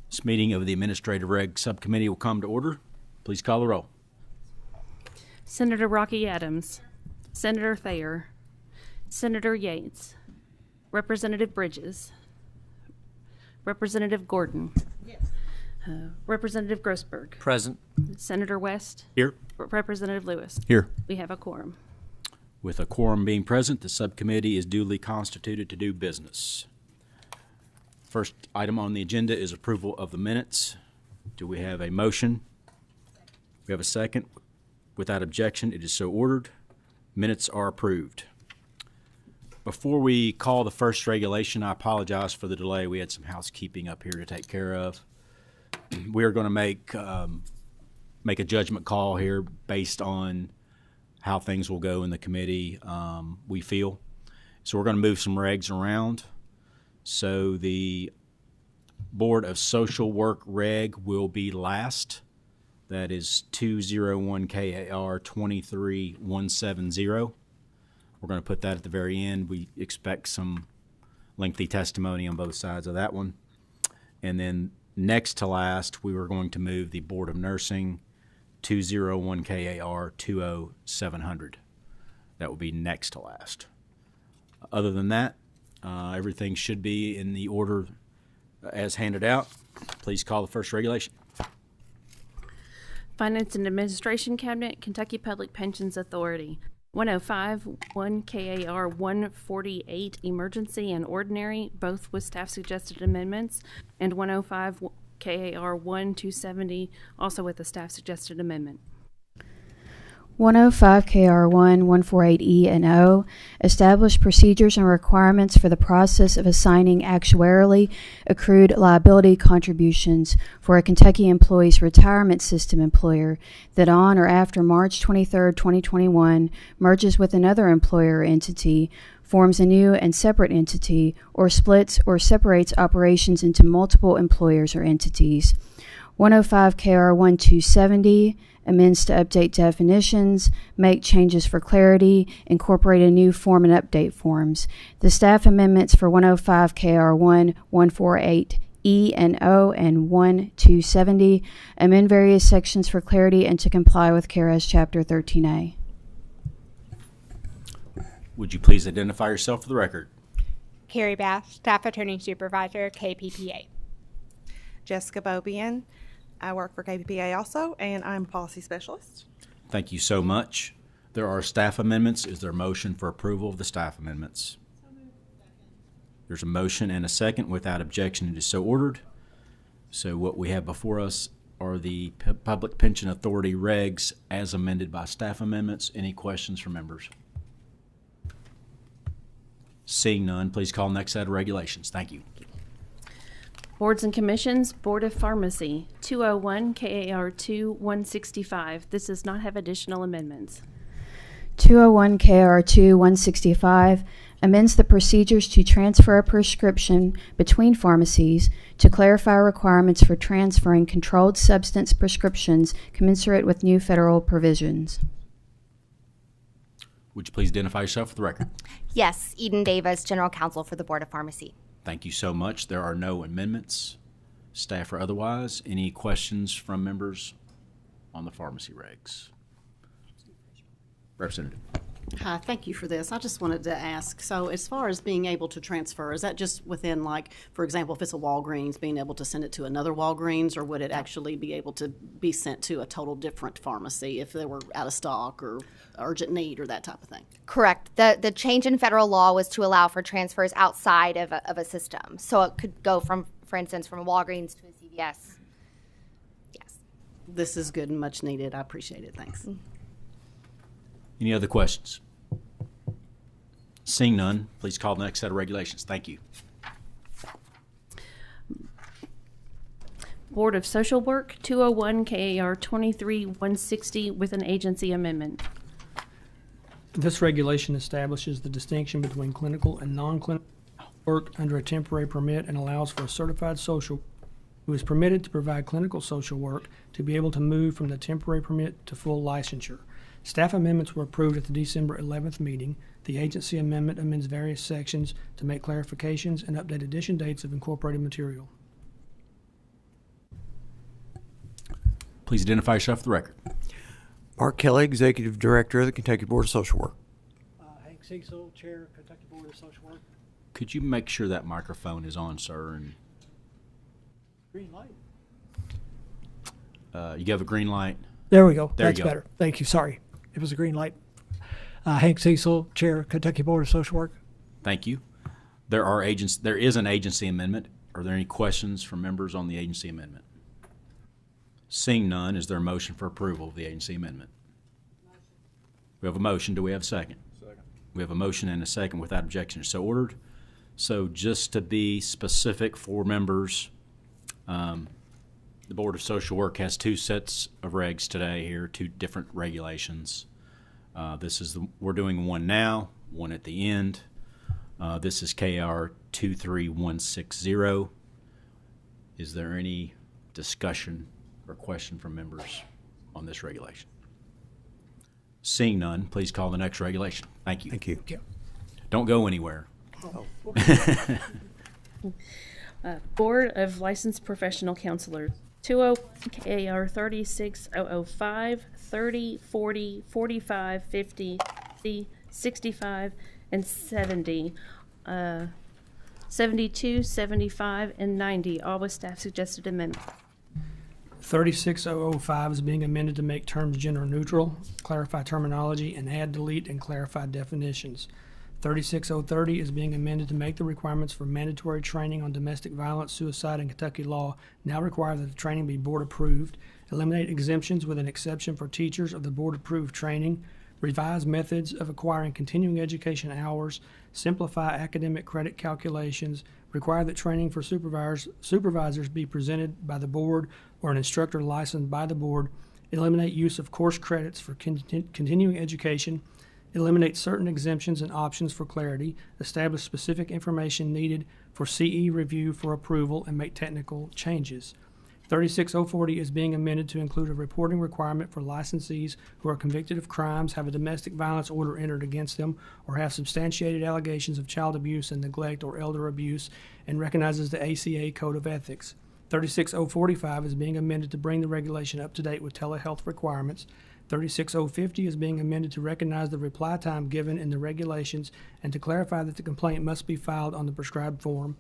This meeting of the Administrative Reg Subcommittee will come to order. Please call the roll. Senator Rocky Adams, Senator Thayer, Senator Yates, Representative Bridges, Representative Gordon, Yes. Representative Grossberg, Present. Senator West, Here. Representative Lewis. Here. We have a quorum. With a quorum being present, the subcommittee is duly constituted to do business. First item on the agenda is approval of the minutes. Do we have a motion? We have a second. Without objection, it is so ordered. Minutes are approved. Before we call the first regulation, I apologize for the delay. We had some housekeeping up here to take care of. We are going to make a judgment call here based on how things will go in the committee, we feel. So we're going to move some regs around. So the Board of Social Work reg will be last. That is 201 KAR 23170. We're going to put that at the very end. We expect some lengthy testimony on both sides of that one. And then next to last, we were going to move the Board of Nursing 201 KAR 20700. That will be next to last. Other than that, everything should be in the order as handed out. Please call the first regulation. Finance and Administration Cabinet, Kentucky Public Pensions Authority. 105, 1 KAR 148, Emergency and Ordinary, both with staff suggested amendments, and 105 KAR 1270, also with the staff suggested amendment. 105 KR 148E and O establish procedures and requirements for the process of assigning actuarially accrued liability contributions for a Kentucky Employees Retirement System employer that on or after March 23, 2021 merges with another employer or entity, forms a new and separate entity, or splits or separates operations into multiple employers or entities. 105 KR 1270 amends to update definitions, make changes for clarity, incorporate a new form and update forms. The staff amendments for 105 KR 148 E and O and 1270 amend various sections for clarity and to comply with KRS Chapter 13A. Would you please identify yourself for the record? Carrie Bass, Staff Attorney Supervisor, KPPA. Jessica Bobian. I work for KPPA also, and I'm Policy Specialist. Thank you so much. There are staff amendments. Is there a motion for approval of the staff amendments? There's a motion and a second. Without objection, it is so ordered. So what we have before us are the Public Pension Authority regs as amended by staff amendments. Any questions from members? Seeing none, please call next set of regulations. Thank you. Boards and Commissions, Board of Pharmacy, 201 KAR 165. This does not have additional amendments. 201 KR 165 amends the procedures to transfer a prescription between pharmacies to clarify requirements for transferring controlled substance prescriptions commensurate with new federal provisions. Would you please identify yourself for the record? Yes, Eden Davis, General Counsel for the Board of Pharmacy. Thank you so much. There are no amendments, staff or otherwise. Any questions from members on the pharmacy regs? Representative. Hi, thank you for this. I just wanted to ask, so as far as being able to transfer, is that just within, like, for example, if it's a Walgreens, being able to send it to another Walgreens, or would it actually be able to be sent to a total different pharmacy if they were out of stock or urgent need or that type of thing? Correct. The change in federal law was to allow for transfers outside of a system. So it could go from, for instance, from a Walgreens to a CVS. Yes. This is good and much needed. I appreciate it. Thanks. Any other questions? Seeing none, please call the next set of regulations. Thank you. Board of Social Work, 201 KAR 23160 with an agency amendment. This regulation establishes the distinction between clinical and non-clinical work under a temporary permit and allows for a certified social who is permitted to provide clinical social work to be able to move from the temporary permit to full licensure. Staff amendments were approved at the December 11th meeting. The agency amendment amends various sections to make clarifications and update addition dates of incorporated material. Please identify yourself for the record. Mark Kelly, Executive Director of the Kentucky Board of Social Work. Hank Cecil, Chair, Kentucky Board of Social Work. Could you make sure that microphone is on, sir? And Green light. you have a green light. There we go. There you That's go. better. Thank you. Sorry. It was a green light. Hank Cecil, Chair, Kentucky Board of Social Work. Thank you. There is an agency amendment. Are there any questions from members on the agency amendment? Seeing none, is there a motion for approval of the agency amendment? We have a motion. Do we have a second? Second. We have a motion and a second without objection. So ordered. So just to be specific for members, the Board of Social Work has two sets of regs today here, two different regulations. We're doing one now, one at the end. This is KR 23160. Is there any discussion or question from members on this regulation? Seeing none, please call the next regulation. Thank you. Thank you. Don't go anywhere. Board of Licensed Professional Counselors, 201 KAR 36005, 30, 40, 45, 50, 65, and 70. 72, 75, and 90, all with staff suggested amendment. 36005 is being amended to make terms gender neutral, clarify terminology, and add, delete, and clarify definitions. 36030 is being amended to make the requirements for mandatory training on domestic violence, suicide, and Kentucky law now require that the training be board approved, eliminate exemptions with an exception for teachers of the board approved training, revise methods of acquiring continuing education hours, simplify academic credit calculations, require that training for supervisors be presented by the board or an instructor licensed by the board, eliminate use of course credits for continuing education, eliminate certain exemptions and options for clarity, establish specific information needed for CE review for approval, and make technical changes. 36040 is being amended to include a reporting requirement for licensees who are convicted of crimes, have a domestic violence order entered against them, or have substantiated allegations of child abuse and neglect or elder abuse, and recognizes the ACA Code of Ethics. 36045 is being amended to bring the regulation up to date with telehealth requirements. 36050 is being amended to recognize the reply time given in the regulations and to clarify that the complaint must be filed on the prescribed form.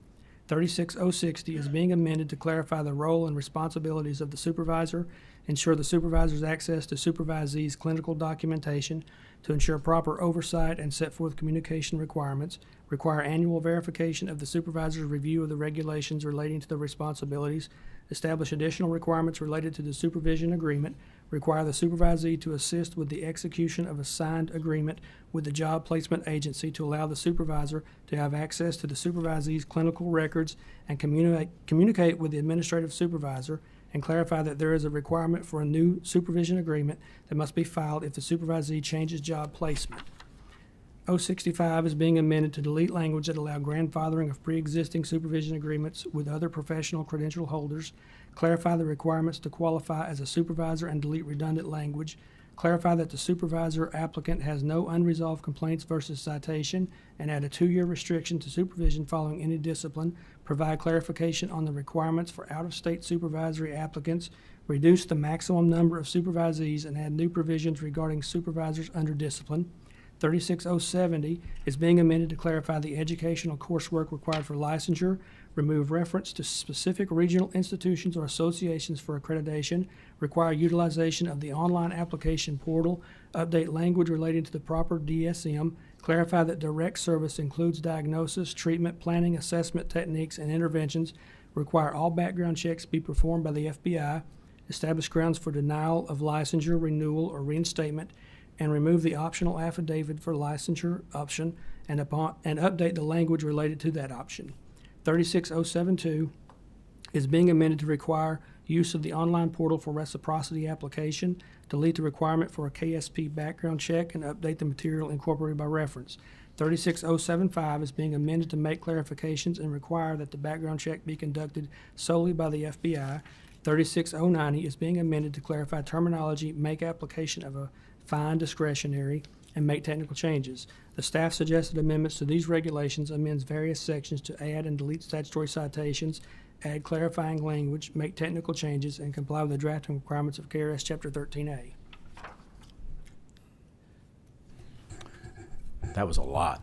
36060 is being amended to clarify the role and responsibilities of the supervisor, ensure the supervisor's access to supervisees' clinical documentation, to ensure proper oversight and set forth communication requirements, require annual verification of the supervisor's review of the regulations relating to the responsibilities, establish additional requirements related to the supervision agreement, require the supervisee to assist with the execution of a signed agreement with the job placement agency to allow the supervisor to have access to the supervisee's clinical records and communicate with the administrative supervisor, and clarify that there is a requirement for a new supervision agreement that must be filed if the supervisee changes job placement. 065 is being amended to delete language that allow grandfathering of pre-existing supervision agreements with other professional credential holders, clarify the requirements to qualify as a supervisor and delete redundant language, clarify that the supervisor applicant has no unresolved complaints versus citation, and add a 2-year restriction to supervision following any discipline, provide clarification on the requirements for out-of-state supervisory applicants, reduce the maximum number of supervisees, and add new provisions regarding supervisors under discipline. 36070 is being amended to clarify the educational coursework required for licensure, remove reference to specific regional institutions or associations for accreditation, require utilization of the online application portal, update language relating to the proper DSM, clarify that direct service includes diagnosis, treatment, planning, assessment techniques, and interventions, require all background checks be performed by the FBI, establish grounds for denial of licensure, renewal, or reinstatement, and remove the optional affidavit for licensure option and update the language related to that option. 36072 is being amended to require use of the online portal for reciprocity application, delete the requirement for a KSP background check, and update the material incorporated by reference. 36075 is being amended to make clarifications and require that the background check be conducted solely by the FBI. 36090 is being amended to clarify terminology, make application of a fine discretionary, and make technical changes. The staff suggested amendments to these regulations amends various sections to add and delete statutory citations, add clarifying language, make technical changes, and comply with the drafting requirements of KRS Chapter 13A. That was a lot.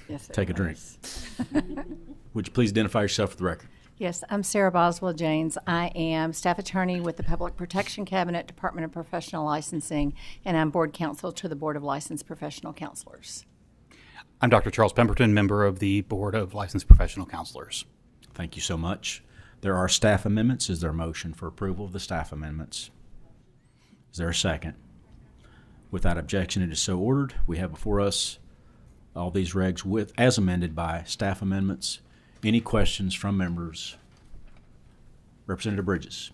Yes, it Take a drink. was. Would you please identify yourself for the record? Yes, I'm Sarah Boswell Janes. I am staff attorney with the Public Protection Cabinet, Department of Professional Licensing, and I'm board counsel to the Board of Licensed Professional Counselors. I'm Dr. Charles Pemberton, member of the Board of Licensed Professional Counselors. Thank you so much. There are staff amendments. Is there a motion for approval of the staff amendments? Is there a second? Without objection, it is so ordered. We have before us all these regs with as amended by staff amendments. Any questions from members? Representative Bridges.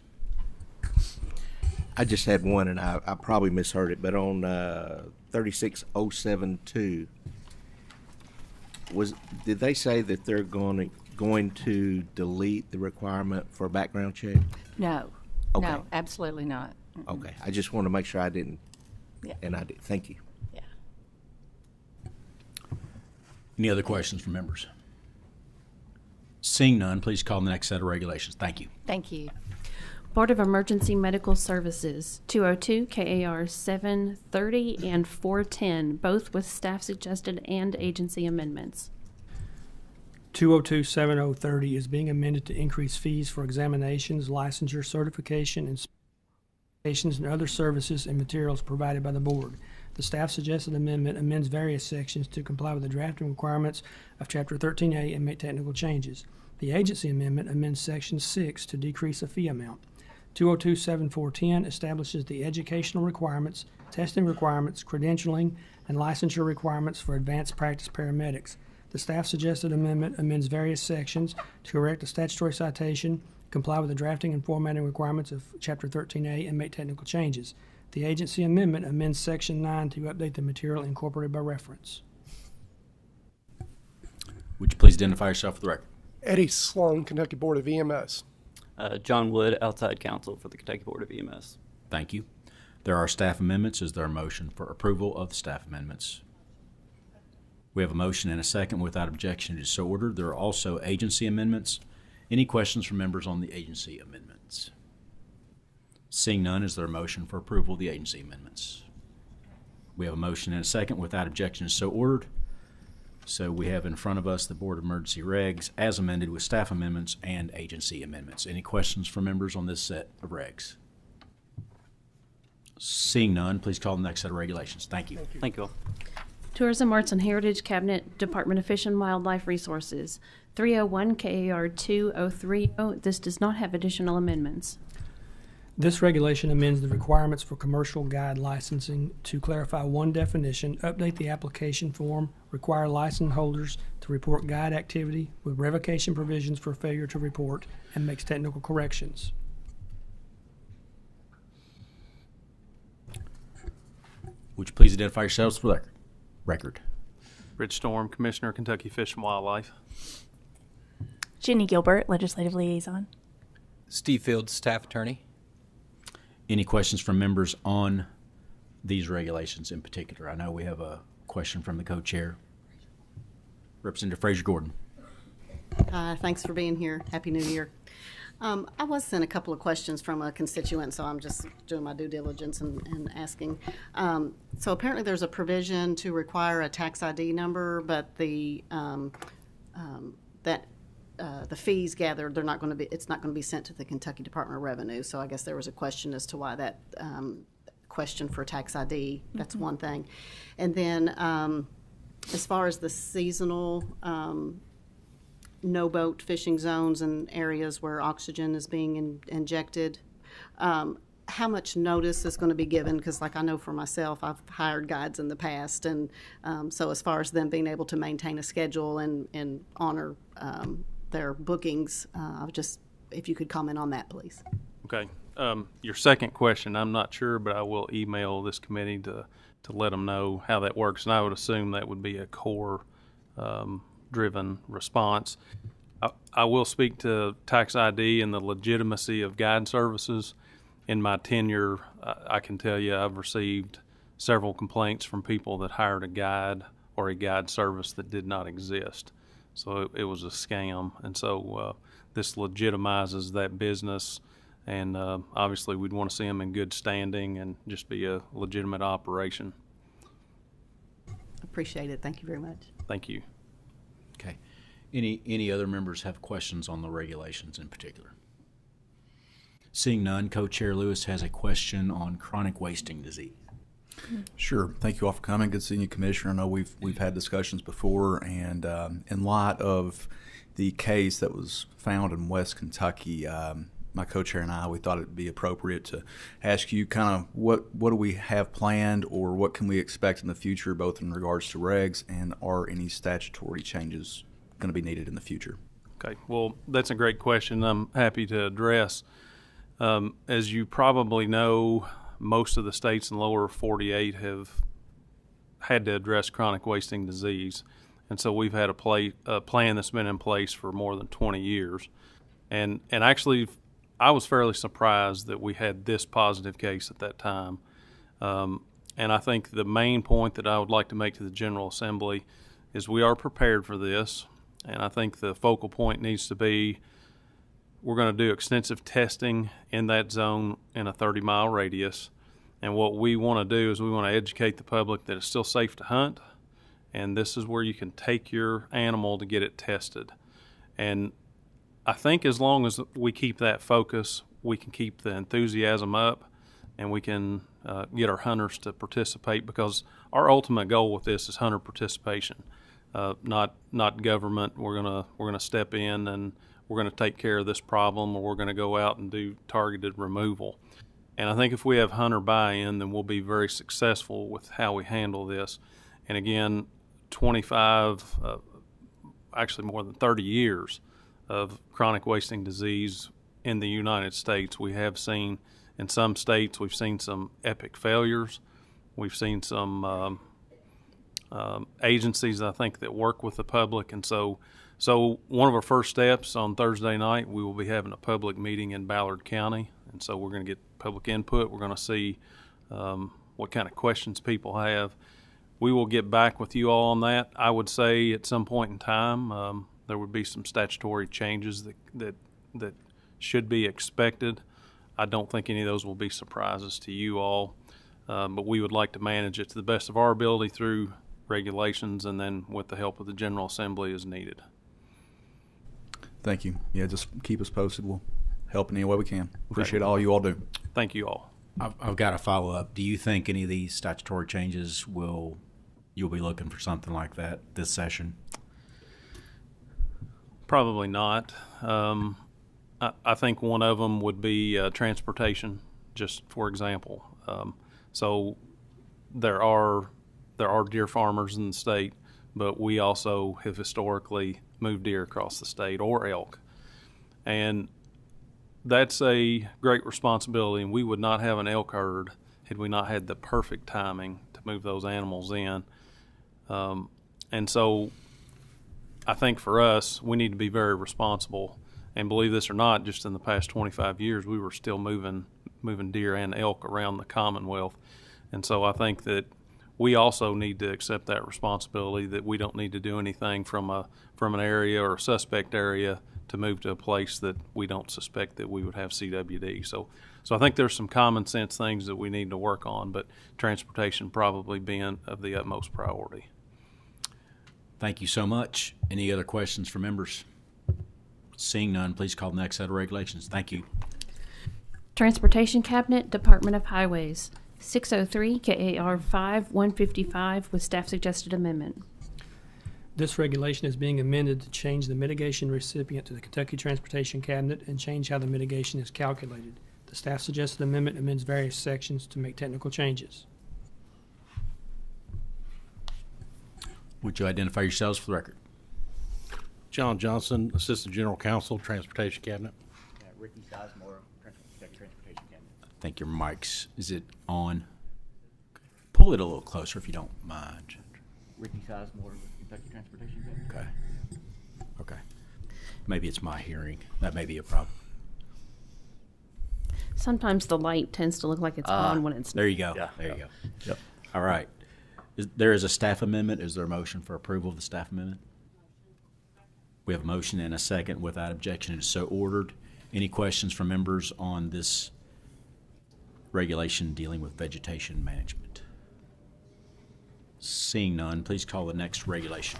I just had one, and I probably misheard it, but on 36072, did they say that they're going to delete the requirement for a background check? No, Okay. no, absolutely not. Okay, I just want to make sure I didn't, Yeah. and I did. Thank you. Yeah. Any other questions from members? Seeing none, please call the next set of regulations. Thank you. Thank you. Board of Emergency Medical Services, 202 KAR 730 and 410, both with staff suggested and agency amendments. 202-7030 is being amended to increase fees for examinations, licensure, certification, and certifications and other services and materials provided by the board. The staff suggested amendment amends various sections to comply with the drafting requirements of Chapter 13A and make technical changes. The agency amendment amends Section 6 to decrease a fee amount. 202-7410 establishes the educational requirements, testing requirements, credentialing, and licensure requirements for advanced practice paramedics. The staff suggested amendment amends various sections to correct a statutory citation, comply with the drafting and formatting requirements of Chapter 13A, and make technical changes. The agency amendment amends Section 9 to update the material incorporated by reference. Would you please identify yourself for the record? Eddie Sloan, Kentucky Board of EMS. John Wood, outside counsel for the Kentucky Board of EMS. Thank you. There are staff amendments. Is there a motion for approval of the staff amendments? We have a motion and a second. Without objection, it is so ordered. There are also agency amendments. Any questions from members on the agency amendments? Seeing none, is there a motion for approval of the agency amendments? We have a motion and a second. Without objection, it is so ordered. So we have in front of us the Board of Emergency Regs as amended with staff amendments and agency amendments. Any questions from members on this set of regs? Seeing none, please call the next set of regulations. Thank you. Thank you all. Tourism, Arts, and Heritage Cabinet, Department of Fish and Wildlife Resources, 301 KAR 2030. This does not have additional amendments. This regulation amends the requirements for commercial guide licensing to clarify one definition, update the application form, require license holders to report guide activity with revocation provisions for failure to report, and makes technical corrections. Would you please identify yourselves for the record? Rich Storm, Commissioner, Kentucky Fish and Wildlife. Jenny Gilbert, Legislative Liaison. Steve Fields, Staff Attorney. Any questions from members on these regulations in particular? I know we have a question from the co-chair. Representative Fraser Gordon. Thanks for being here. Happy New Year. I was sent a couple of questions from a constituent, so I'm just doing my due diligence and asking. So apparently there's a provision to require a tax ID number, but the fees gathered, it's not going to be sent to the Kentucky Department of Revenue. So I guess there was a question as to why that question for tax ID. That's one thing. And then as far as the seasonal no boat fishing zones and areas where oxygen is being injected, how much notice is going to be given? Because like I know for myself, I've hired guides in the past, and so as far as them being able to maintain a schedule and honor their bookings, if you could comment on that, please. Okay. Your second question, I'm not sure, but I will email this committee to let them know how that works, and I would assume that would be a core driven response. I will speak to tax ID and the legitimacy of guide services. In my tenure, I can tell you I've received several complaints from people that hired a guide or a guide service that did not exist. So it was a scam. And so this legitimizes that business. And obviously, we'd want to see them in good standing and just be a legitimate operation. Appreciate it. Thank you very much. Thank you. Okay. Any other members have questions on the regulations in particular? Seeing none, Co-Chair Lewis has a question on chronic wasting disease. Sure. Thank you all for coming. Good seeing you, Commissioner. I know we've had discussions before, and in light of the case that was found in West Kentucky, my co-chair and I, we thought it'd be appropriate to ask you kind of what do we have planned, or what can we expect in the future, both in regards to regs, and are any statutory changes going to be needed in the future? Okay. Well, that's a great question I'm happy to address. As you probably know, most of the states in the lower 48 have had to address chronic wasting disease. And so we've had a plan that's been in place for more than 20 years. And actually, I was fairly surprised that we had this positive case at that time. And I think the main point that I would like to make to the General Assembly is we are prepared for this. And I think the focal point needs to be we're going to do extensive testing in that zone in a 30-mile radius. And what we want to do is we want to educate the public that it's still safe to hunt. And this is where you can take your animal to get it tested. And I think as long as we keep that focus, we can keep the enthusiasm up, and we can get our hunters to participate, because our ultimate goal with this is hunter participation, not government. We're gonna step in and we're gonna take care of this problem, or we're gonna go out and do targeted removal. And I think if we have hunter buy-in, then we'll be very successful with how we handle this. And again, 25, actually more than 30 years of chronic wasting disease in the United States. We have seen, in some states, we've seen some epic failures. We've seen some agencies, I think, that work with the public. And so one of our first steps on Thursday night, we will be having a public meeting in Ballard County. And so we're going to get public input. We're going to see what kind of questions people have. We will get back with you all on that. I would say at some point in time, there would be some statutory changes that should be expected. I don't think any of those will be surprises to you all, but we would like to manage it to the best of our ability through regulations, and then with the help of the General Assembly as needed. Thank you. Yeah, just keep us posted. We'll help in any way we can. Appreciate all you all do. Thank you all. I've got a follow-up. Do you think any of these statutory changes you'll be looking for something like that this session? Probably not. I think one of them would be transportation, just for example. So there are deer farmers in the state, but we also have historically moved deer across the state, or elk. And that's a great responsibility, and we would not have an elk herd had we not had the perfect timing to move those animals in. And so I think for us, we need to be very responsible. And believe this or not, just in the past 25 years, we were still moving deer and elk around the Commonwealth. And so I think that we also need to accept that responsibility, that we don't need to do anything from an area or a suspect area to move to a place that we don't suspect that we would have CWD. So I think there's some common sense things that we need to work on, but transportation probably being of the utmost priority. Thank you so much. Any other questions for members? Seeing none, please call the next set of regulations. Thank you. Transportation Cabinet, Department of Highways, 603 KAR 5-155 with staff suggested amendment. This regulation is being amended to change the mitigation recipient to the Kentucky Transportation Cabinet and change how the mitigation is calculated. The staff suggested amendment amends various sections to make technical changes. Would you identify yourselves for the record? John Johnson, Assistant General Counsel, Transportation Cabinet. Ricky Sizemore, Kentucky Transportation Cabinet. I think your mic's, is it on? Pull it a little closer if you don't mind. Ricky Sizemore, Kentucky Transportation Cabinet. Okay. Maybe it's my hearing. That may be a problem. Sometimes the light tends to look like it's on when it's There you go. Yeah. There you go. Yep. All right. There is a staff amendment. Is there a motion for approval of the staff amendment? We have a motion and a second. Without objection, it is so ordered. Any questions from members on this regulation dealing with vegetation management? Seeing none, please call the next regulation.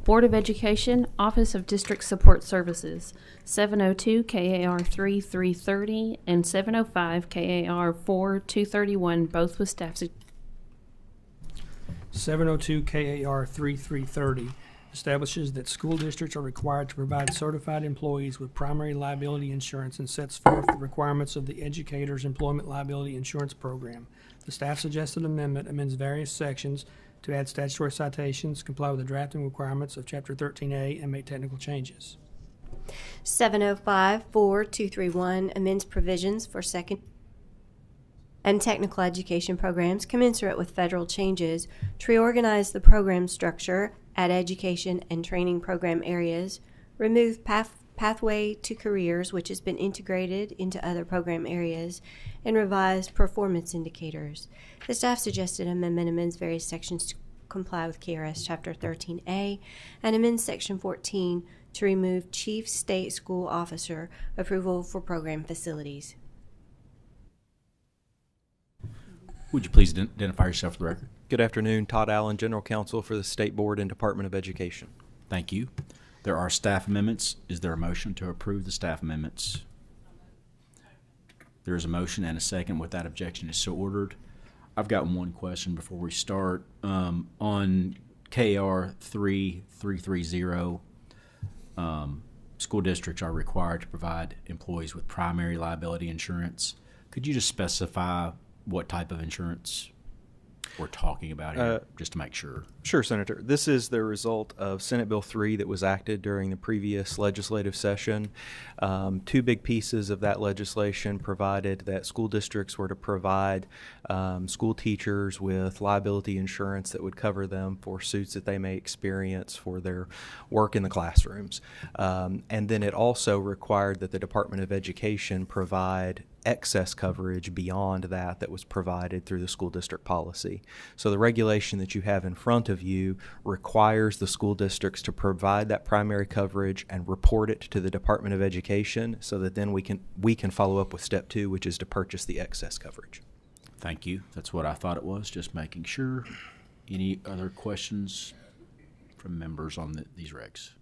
Board of Education, Office of District Support Services, 702 KAR 3330 and 705 KAR 4231, both with staff. 702 KAR 3330 establishes that school districts are required to provide certified employees with primary liability insurance and sets forth the requirements of the Educators Employment Liability Insurance Program. The staff suggested amendment amends various sections to add statutory citations, comply with the drafting requirements of Chapter 13A, and make technical changes. 705-4231 amends provisions for second and technical education programs commensurate with federal changes to reorganize the program structure at education and training program areas, remove pathway to careers, which has been integrated into other program areas, and revise performance indicators. The staff suggested amendment amends various sections to comply with KRS Chapter 13A and amends Section 14 to remove Chief State School Officer approval for program facilities. Would you please identify yourself for the record? Good afternoon. Todd Allen, General Counsel for the State Board and Department of Education. Thank you. There are staff amendments. Is there a motion to approve the staff amendments? There is a motion and a second. Without objection, is so ordered. I've got one question before we start. On KR 3330, school districts are required to provide employees with primary liability insurance. Could you just specify what type of insurance we're talking about here, just to make sure? Sure, Senator. This is the result of Senate Bill 3 that was acted during the previous legislative session. Two big pieces of that legislation provided that school districts were to provide school teachers with liability insurance that would cover them for suits that they may experience for their work in the classrooms. And then it also required that the Department of Education provide excess coverage beyond that was provided through the school district policy. So the regulation that you have in front of you requires the school districts to provide that primary coverage and report it to the Department of Education so that then we can follow up with step 2, which is to purchase the excess coverage. Thank you. That's what I thought it was, just making sure. Any other questions from members on these regs?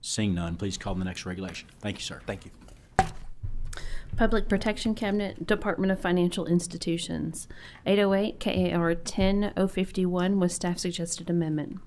Seeing none, please call the next regulation. Thank you, sir. Thank you. Public Protection Cabinet, Department of Financial Institutions, 808 KAR 10051 with staff suggested amendment.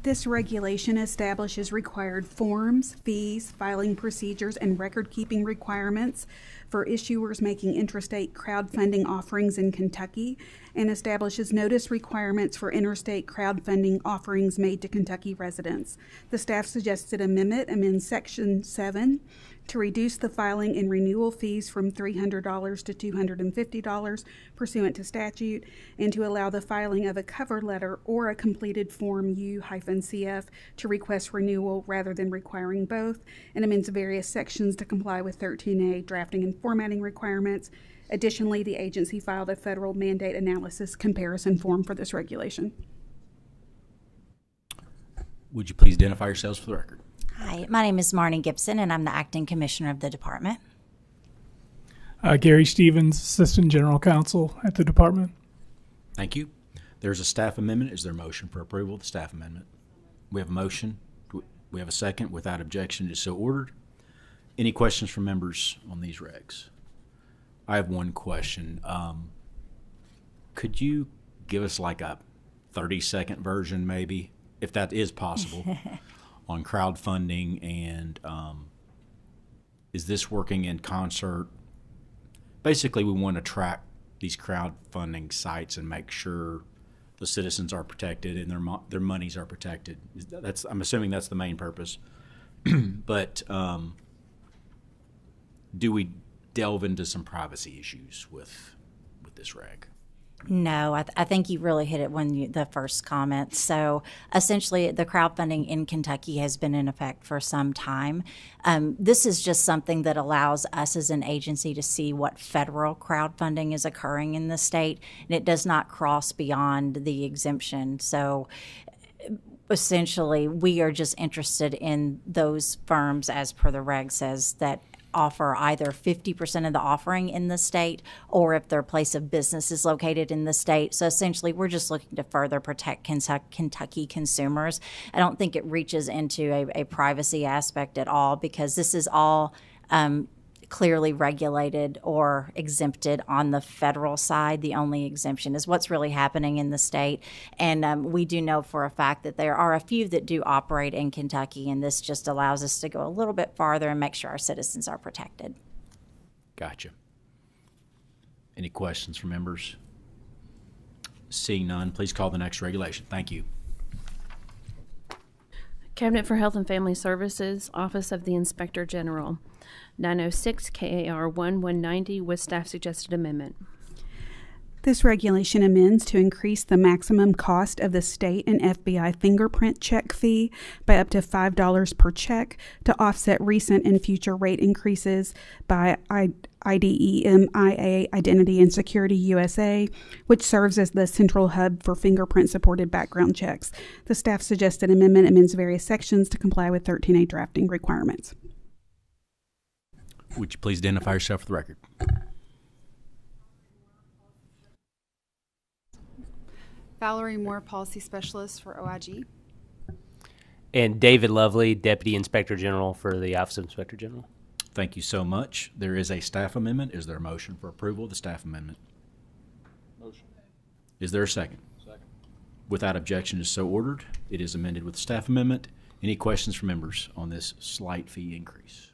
This regulation establishes required forms, fees, filing procedures, and record-keeping requirements for issuers making interstate crowdfunding offerings in Kentucky, and establishes notice requirements for interstate crowdfunding offerings made to Kentucky residents. The staff suggested amendment amends Section 7 to reduce the filing and renewal fees from $300 to $250 pursuant to statute, and to allow the filing of a cover letter or a completed Form U-CF to request renewal rather than requiring both, and amends various sections to comply with 13A drafting and formatting requirements. Additionally, the agency filed a federal mandate analysis comparison form for this regulation. Would you please identify yourselves for the record? Hi, my name is Marnie Gibson, and I'm the acting commissioner of the department. Gary Stevens, Assistant General Counsel at the department. Thank you. There's a staff amendment. Is there a motion for approval of the staff amendment? We have a motion. We have a second. Without objection, it is so ordered. Any questions from members on these regs? I have one question. Could you give us like a 30-second version, maybe, if that is possible, on crowdfunding, and is this working in concert? Basically, we want to track these crowdfunding sites and make sure the citizens are protected and their monies are protected. I'm assuming that's the main purpose. But do we delve into some privacy issues with this reg? No, I think you really hit it when the first comment. So essentially, the crowdfunding in Kentucky has been in effect for some time. This is just something that allows us as an agency to see what federal crowdfunding is occurring in the state, and it does not cross beyond the exemption. So essentially, we are just interested in those firms, as per the reg says, that offer either 50% of the offering in the state or if their place of business is located in the state. So essentially, we're just looking to further protect Kentucky consumers. I don't think it reaches into a privacy aspect at all, because this is all clearly regulated or exempted on the federal side. The only exemption is what's really happening in the state. And we do know for a fact that there are a few that do operate in Kentucky, and this just allows us to go a little bit farther and make sure our citizens are protected. Gotcha. Any questions from members? Seeing none, please call the next regulation. Thank you. Cabinet for Health and Family Services, Office of the Inspector General, 906 KAR 1190 with staff suggested amendment. This regulation amends to increase the maximum cost of the state and FBI fingerprint check fee by up to $5 per check to offset recent and future rate increases by IDEMIA, Identity and Security USA, which serves as the central hub for fingerprint-supported background checks. The staff suggested amendment amends various sections to comply with 13A drafting requirements. Would you please identify yourself for the record? Valerie Moore, Policy Specialist for OIG. And David Lovely, Deputy Inspector General for the Office of Inspector General. Thank you so much. There is a staff amendment. Is there a motion for approval of the staff amendment? Motion. Is there a second? Second. Without objection, is so ordered. It is amended with the staff amendment. Any questions from members on this slight fee increase?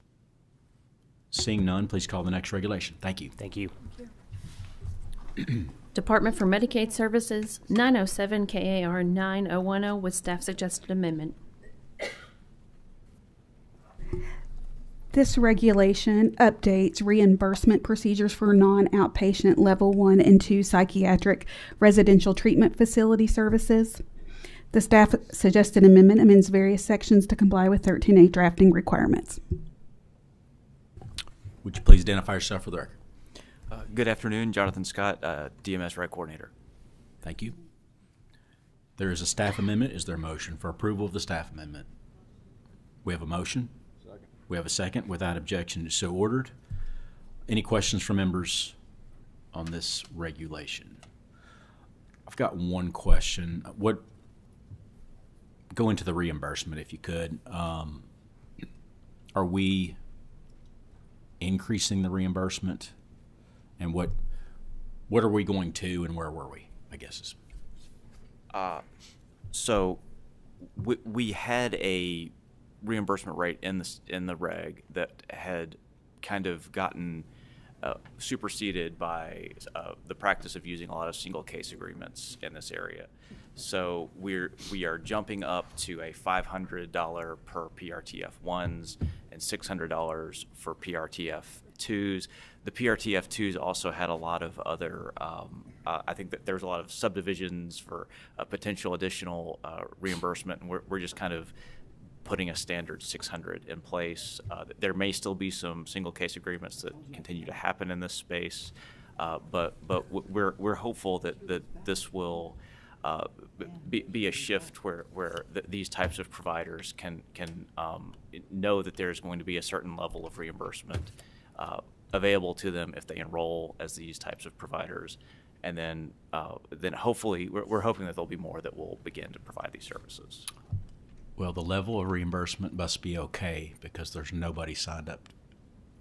Seeing none, please call the next regulation. Thank you. Thank you. Department for Medicaid Services, 907 KAR 9010 with staff suggested amendment. This regulation updates reimbursement procedures for non-outpatient level 1 and 2 psychiatric residential treatment facility services. The staff suggested amendment amends various sections to comply with 13A drafting requirements. Would you please identify yourself for the record? Good afternoon, Jonathan Scott, DMS Reg Coordinator. Thank you. There is a staff amendment. Is there a motion for approval of the staff amendment? We have a motion. Second. We have a second. Without objection, is so ordered. Any questions from members on this regulation? I've got one question. Go into the reimbursement if you could. Are we increasing the reimbursement? And what are we going to, and where were we, I guess is. So we had a reimbursement rate in the reg that had kind of gotten superseded by the practice of using a lot of single case agreements in this area. So we are jumping up to a $500 per PRTF 1s and $600 for PRTF 2s. The PRTF 2s also had a lot of other, I think that there's a lot of subdivisions for potential additional reimbursement, and we're just kind of putting a standard 600 in place. There may still be some single case agreements that continue to happen in this space, but we're hopeful that this will be a shift where these types of providers can know that there's going to be a certain level of reimbursement available to them if they enroll as these types of providers, and then hopefully we're hoping that there'll be more that will begin to provide these services. Well, the level of reimbursement must be okay because there's nobody signed up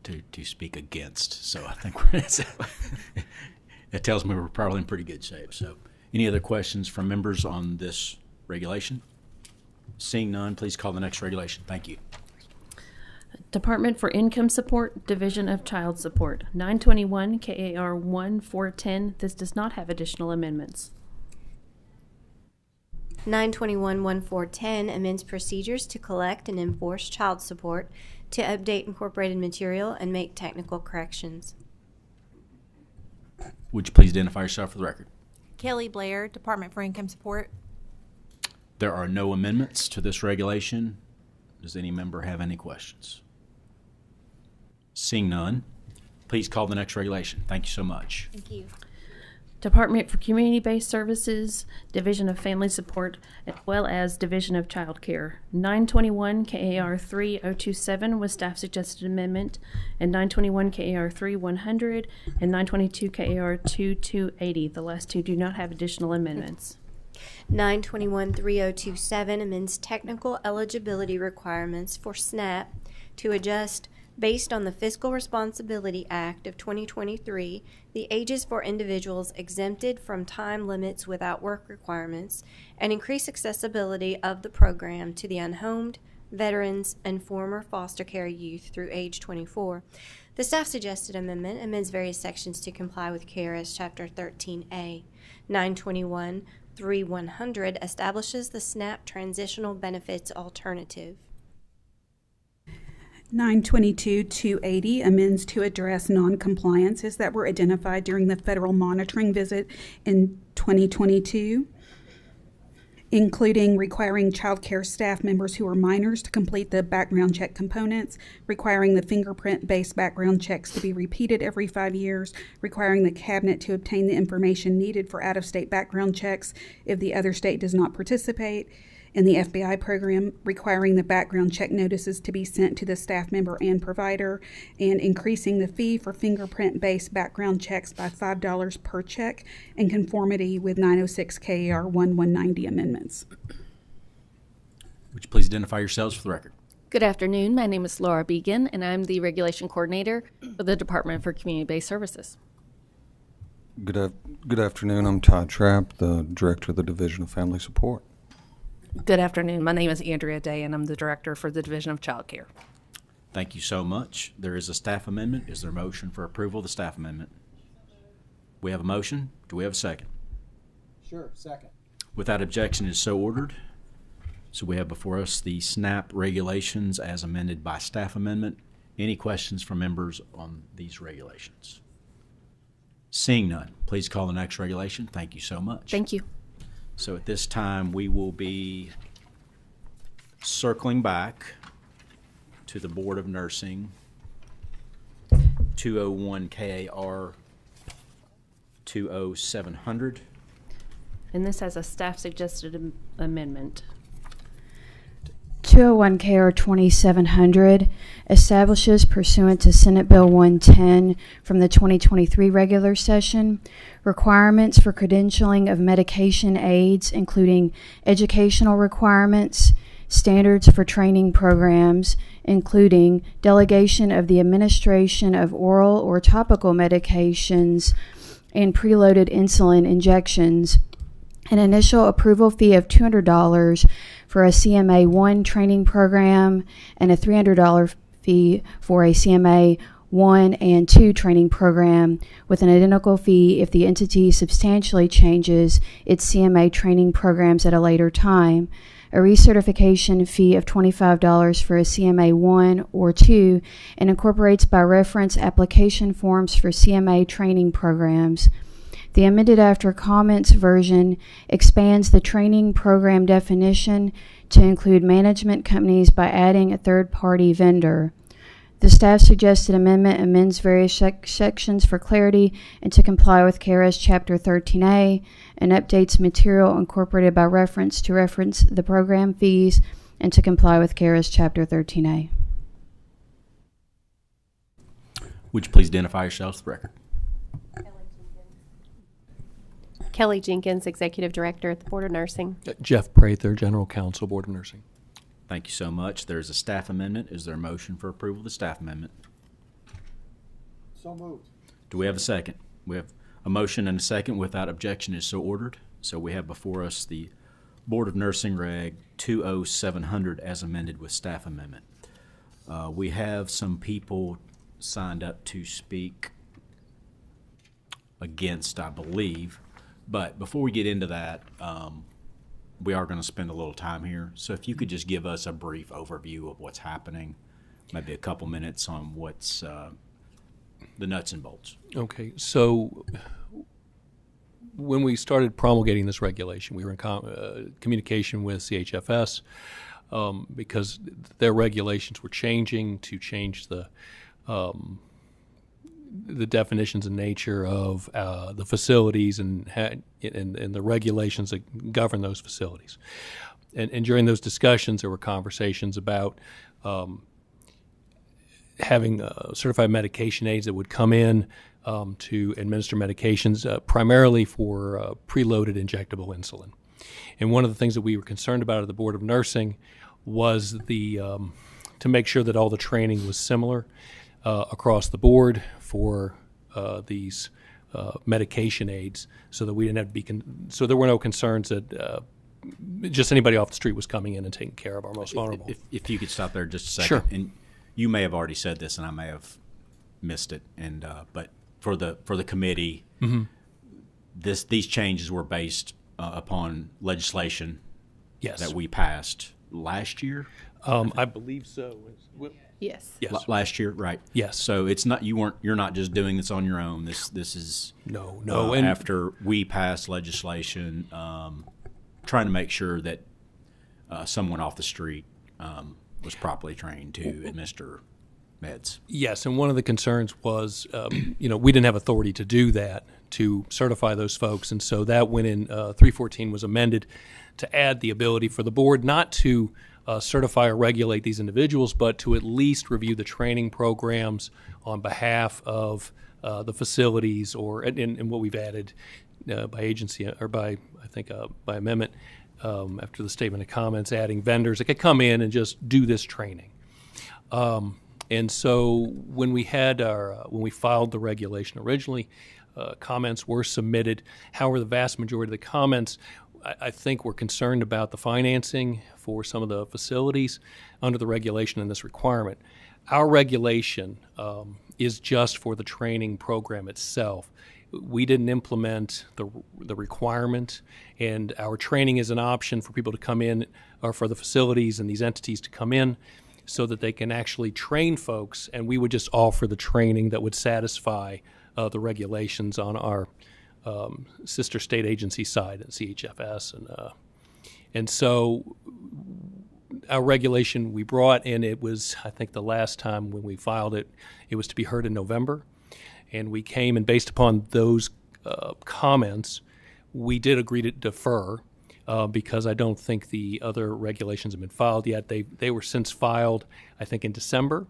to speak against. So I think it tells me we're probably in pretty good shape. So, any other questions from members on this regulation? Seeing none, please call the next regulation. Thank you. Department for Income Support, Division of Child Support, 921 KAR 1410. This does not have additional amendments. 921-1410 amends procedures to collect and enforce child support, to update incorporated material, and make technical corrections. Would you please identify yourself for the record? Kelly Blair, Department for Income Support. There are no amendments to this regulation. Does any member have any questions? Seeing none, please call the next regulation. Thank you so much. Thank you. Department for Community-Based Services, Division of Family Support, as well as Division of Child Care. 921 KAR 3027 was staff suggested amendment, and 921 KAR 3100 and 922 KAR 2280. The last two do not have additional amendments. 921-3027 amends technical eligibility requirements for SNAP to adjust, based on the Fiscal Responsibility Act of 2023, the ages for individuals exempted from time limits without work requirements, and increase accessibility of the program to the unhomed, veterans, and former foster care youth through age 24. The staff suggested amendment amends various sections to comply with KRS Chapter 13A. 921-3100 establishes the SNAP Transitional Benefits Alternative. 922-280 amends to address non-compliances that were identified during the federal monitoring visit in 2022, including requiring child care staff members who are minors to complete the background check components, requiring the fingerprint-based background checks to be repeated every 5 years, requiring the cabinet to obtain the information needed for out-of-state background checks if the other state does not participate in the FBI program, requiring the background check notices to be sent to the staff member and provider, and increasing the fee for fingerprint-based background checks by $5 per check in conformity with 906 KAR 1190 amendments. Would you please identify yourselves for the record? Good afternoon. My name is Laura Began, and I'm the Regulation Coordinator for the Department for Community-Based Services. Good afternoon. I'm Todd Trapp, the Director of the Division of Family Support. Good afternoon. My name is Andrea Day, and I'm the Director for the Division of Child Care. Thank you so much. There is a staff amendment. Is there a motion for approval of the staff amendment? We have a motion. Do we have a second? Sure, second. Without objection, it is so ordered. So we have before us the SNAP regulations as amended by staff amendment. Any questions from members on these regulations? Seeing none, please call the next regulation. Thank you so much. Thank you. So at this time, we will be circling back to the Board of Nursing, 201 KAR 20700. And this has a staff suggested amendment. 201 KR 2700 establishes, pursuant to Senate Bill 110 from the 2023 regular session, requirements for credentialing of medication aids, including educational requirements, standards for training programs, including delegation of the administration of oral or topical medications and preloaded insulin injections, an initial approval fee of $200 for a CMA 1 training program, and a $300 fee for a CMA 1 and 2 training program, with an identical fee if the entity substantially changes its CMA training programs at a later time, a recertification fee of $25 for a CMA 1 or 2, and incorporates by reference application forms for CMA training programs. The amended after comments version expands the training program definition to include management companies by adding a third-party vendor. The staff suggested amendment amends various sections for clarity and to comply with KRS Chapter 13A, and updates material incorporated by reference to reference the program fees and to comply with KRS Chapter 13A. Would you please identify yourselves for the record? Kelly Jenkins, Executive Director at the Board of Nursing. Jeff Prather, General Counsel, Board of Nursing. Thank you so much. There's a staff amendment. Is there a motion for approval of the staff amendment? So moved. Do we have a second? We have a motion and a second. Without objection is so ordered. So we have before us the Board of Nursing Reg 20700 as amended with staff amendment. We have some people signed up to speak against, I believe. But before we get into that, we are going to spend a little time here. So if you could just give us a brief overview of what's happening, maybe a couple minutes on what's the nuts and bolts. Okay, so when we started promulgating this regulation, we were in communication with CHFS because their regulations were changing to change the definitions and nature of the facilities and the regulations that govern those facilities. And during those discussions, there were conversations about having certified medication aides that would come in to administer medications primarily for preloaded injectable insulin. And one of the things that we were concerned about at the Board of Nursing was to make sure that all the training was similar across the board for these medication aides, so that we didn't have to be so there were no concerns that just anybody off the street was coming in and taking care of our most vulnerable. If you could stop there just a second. Sure. And you may have already said this, and I may have missed it. And but for the committee, Mm-hmm. these changes were based upon legislation Yes. that we passed last year. I believe so. Yes. Yes. Last year, right? Yes. So it's not you're not just doing this on your own. This is No. and And after we passed legislation, trying to make sure that someone off the street was properly trained to administer meds. yes, and one of the concerns was, we didn't have authority to do that, to certify those folks, and so that went in. 314 was amended to add the ability for the board not to certify or regulate these individuals, but to at least review the training programs on behalf of the facilities, or and what we've added by agency or by amendment after the statement of comments, adding vendors that could come in and just do this training. And so when we filed the regulation originally, comments were submitted. However, the vast majority of the comments, I think, were concerned about the financing for some of the facilities under the regulation and this requirement. Our regulation is just for the training program itself. We didn't implement the requirement, and our training is an option for people to come in, or for the facilities and these entities to come in, so that they can actually train folks, and we would just offer the training that would satisfy the regulations on our sister state agency side at CHFS. And so our regulation we brought, and it was, I think the last time when we filed it, it was to be heard in November. And we came, and based upon those comments, we did agree to defer because I don't think the other regulations have been filed yet. They were since filed, I think, in December,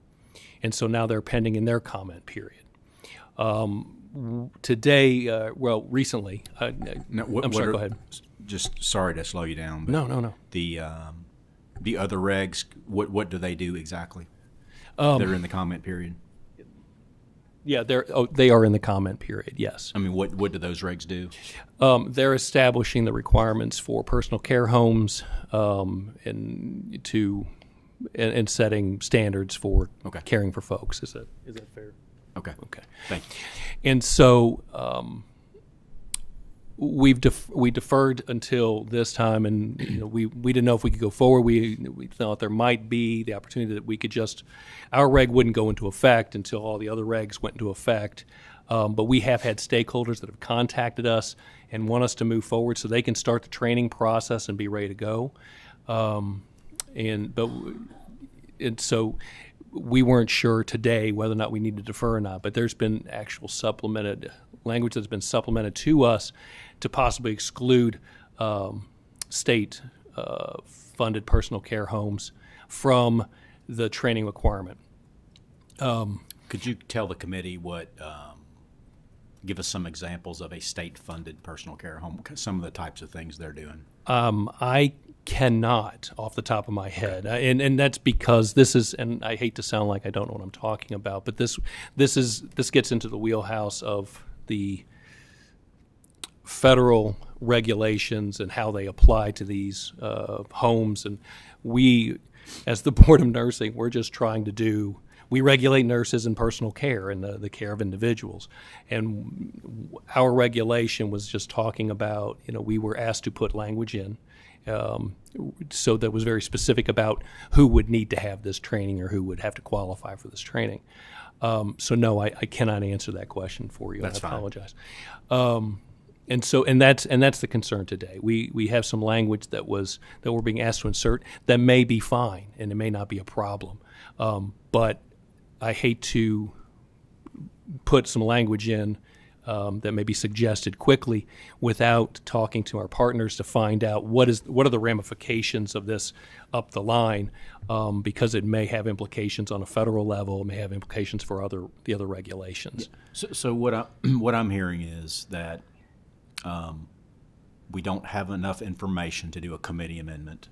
and so now they're pending in their comment period. Today, recently, I'm sorry, go ahead. Just sorry to slow you down. But No. The other regs, what do they do exactly? They're in the comment period. Yeah, they are in the comment period, yes. I mean, what do those regs do? They're establishing the requirements for personal care homes and setting standards for caring for folks. Is that fair? Okay. Thank you. And so we deferred until this time, and we didn't know if we could go forward. We thought there might be the opportunity that we could our reg wouldn't go into effect until all the other regs went into effect. But we have had stakeholders that have contacted us and want us to move forward so they can start the training process and be ready to go. And so we weren't sure today whether or not we need to defer or not, but there's been actual supplemented language that's been supplemented to us to possibly exclude state funded personal care homes from the training requirement. Could you tell the committee give us some examples of a state-funded personal care home, some of the types of things they're doing? I cannot off the top of my head, and that's because this is, and I hate to sound like I don't know what I'm talking about, but this gets into the wheelhouse of the federal regulations and how they apply to these homes. And we, as the Board of Nursing, we're just trying to we regulate nurses in personal care and the care of individuals. And our regulation was just talking about, we were asked to put language in so that was very specific about who would need to have this training or who would have to qualify for this training. So no, I cannot answer that question for you. That's I apologize. And that's the concern today. We have some language that we're being asked to insert that may be fine and it may not be a problem. But I hate to put some language in that may be suggested quickly without talking to our partners to find out what are the ramifications of this up the line, because it may have implications on a federal level, it may have implications for the other regulations. So what I'm hearing is that we don't have enough information to do a committee amendment.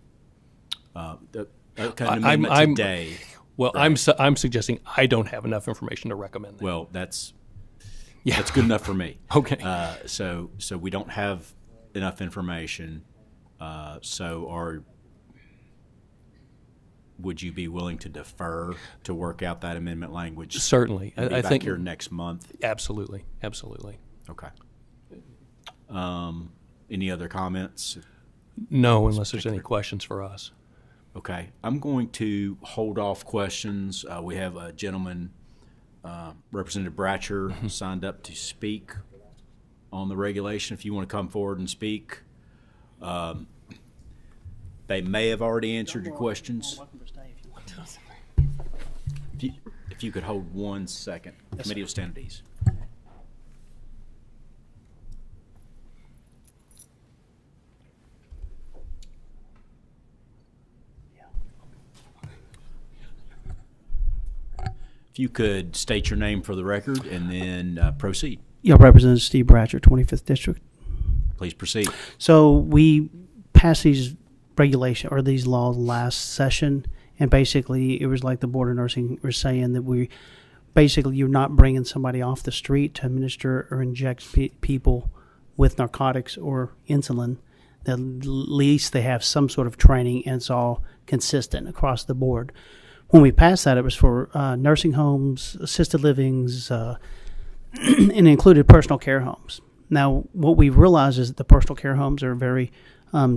Today. Well, right. I'm suggesting I don't have enough information to recommend that. Well, that's good enough for me. Okay. So we don't have enough information. Would you be willing to defer to work out that amendment language? Certainly. I think here next month. Absolutely. Okay. Any other comments? No, unless there's any questions for us. Okay. I'm going to hold off questions. We have a gentleman, Representative Bratcher, signed up to speak on the regulation. If you want to come forward and speak. They may have already answered your questions. If you could hold 1 second. Yes, committee will stand at ease. If you could state your name for the record and then proceed. Yeah, Representative Steve Bratcher, 25th District. Please proceed. So we passed these regulation or these laws last session, and basically it was like the Board of Nursing were saying that you're not bringing somebody off the street to administer or inject people with narcotics or insulin. At least they have some sort of training, and it's all consistent across the board. When we passed that, it was for nursing homes, assisted livings, and included personal care homes. Now, what we've realized is that the personal care homes are very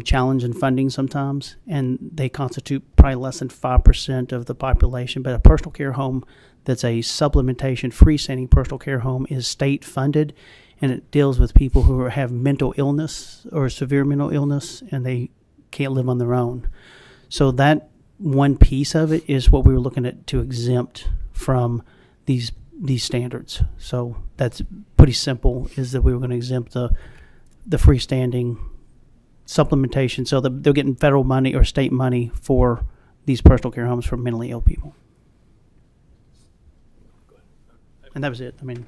challenged in funding sometimes, and they constitute probably less than 5% of the population. But a personal care home that's a supplementation, freestanding personal care home is state funded, and it deals with people who have mental illness or severe mental illness, and they can't live on their own. So that one piece of it is what we were looking at to exempt from these standards. So that's pretty simple, is that we were going to exempt the freestanding supplementation, so that they're getting federal money or state money for these personal care homes for mentally ill people. And that was it. I mean,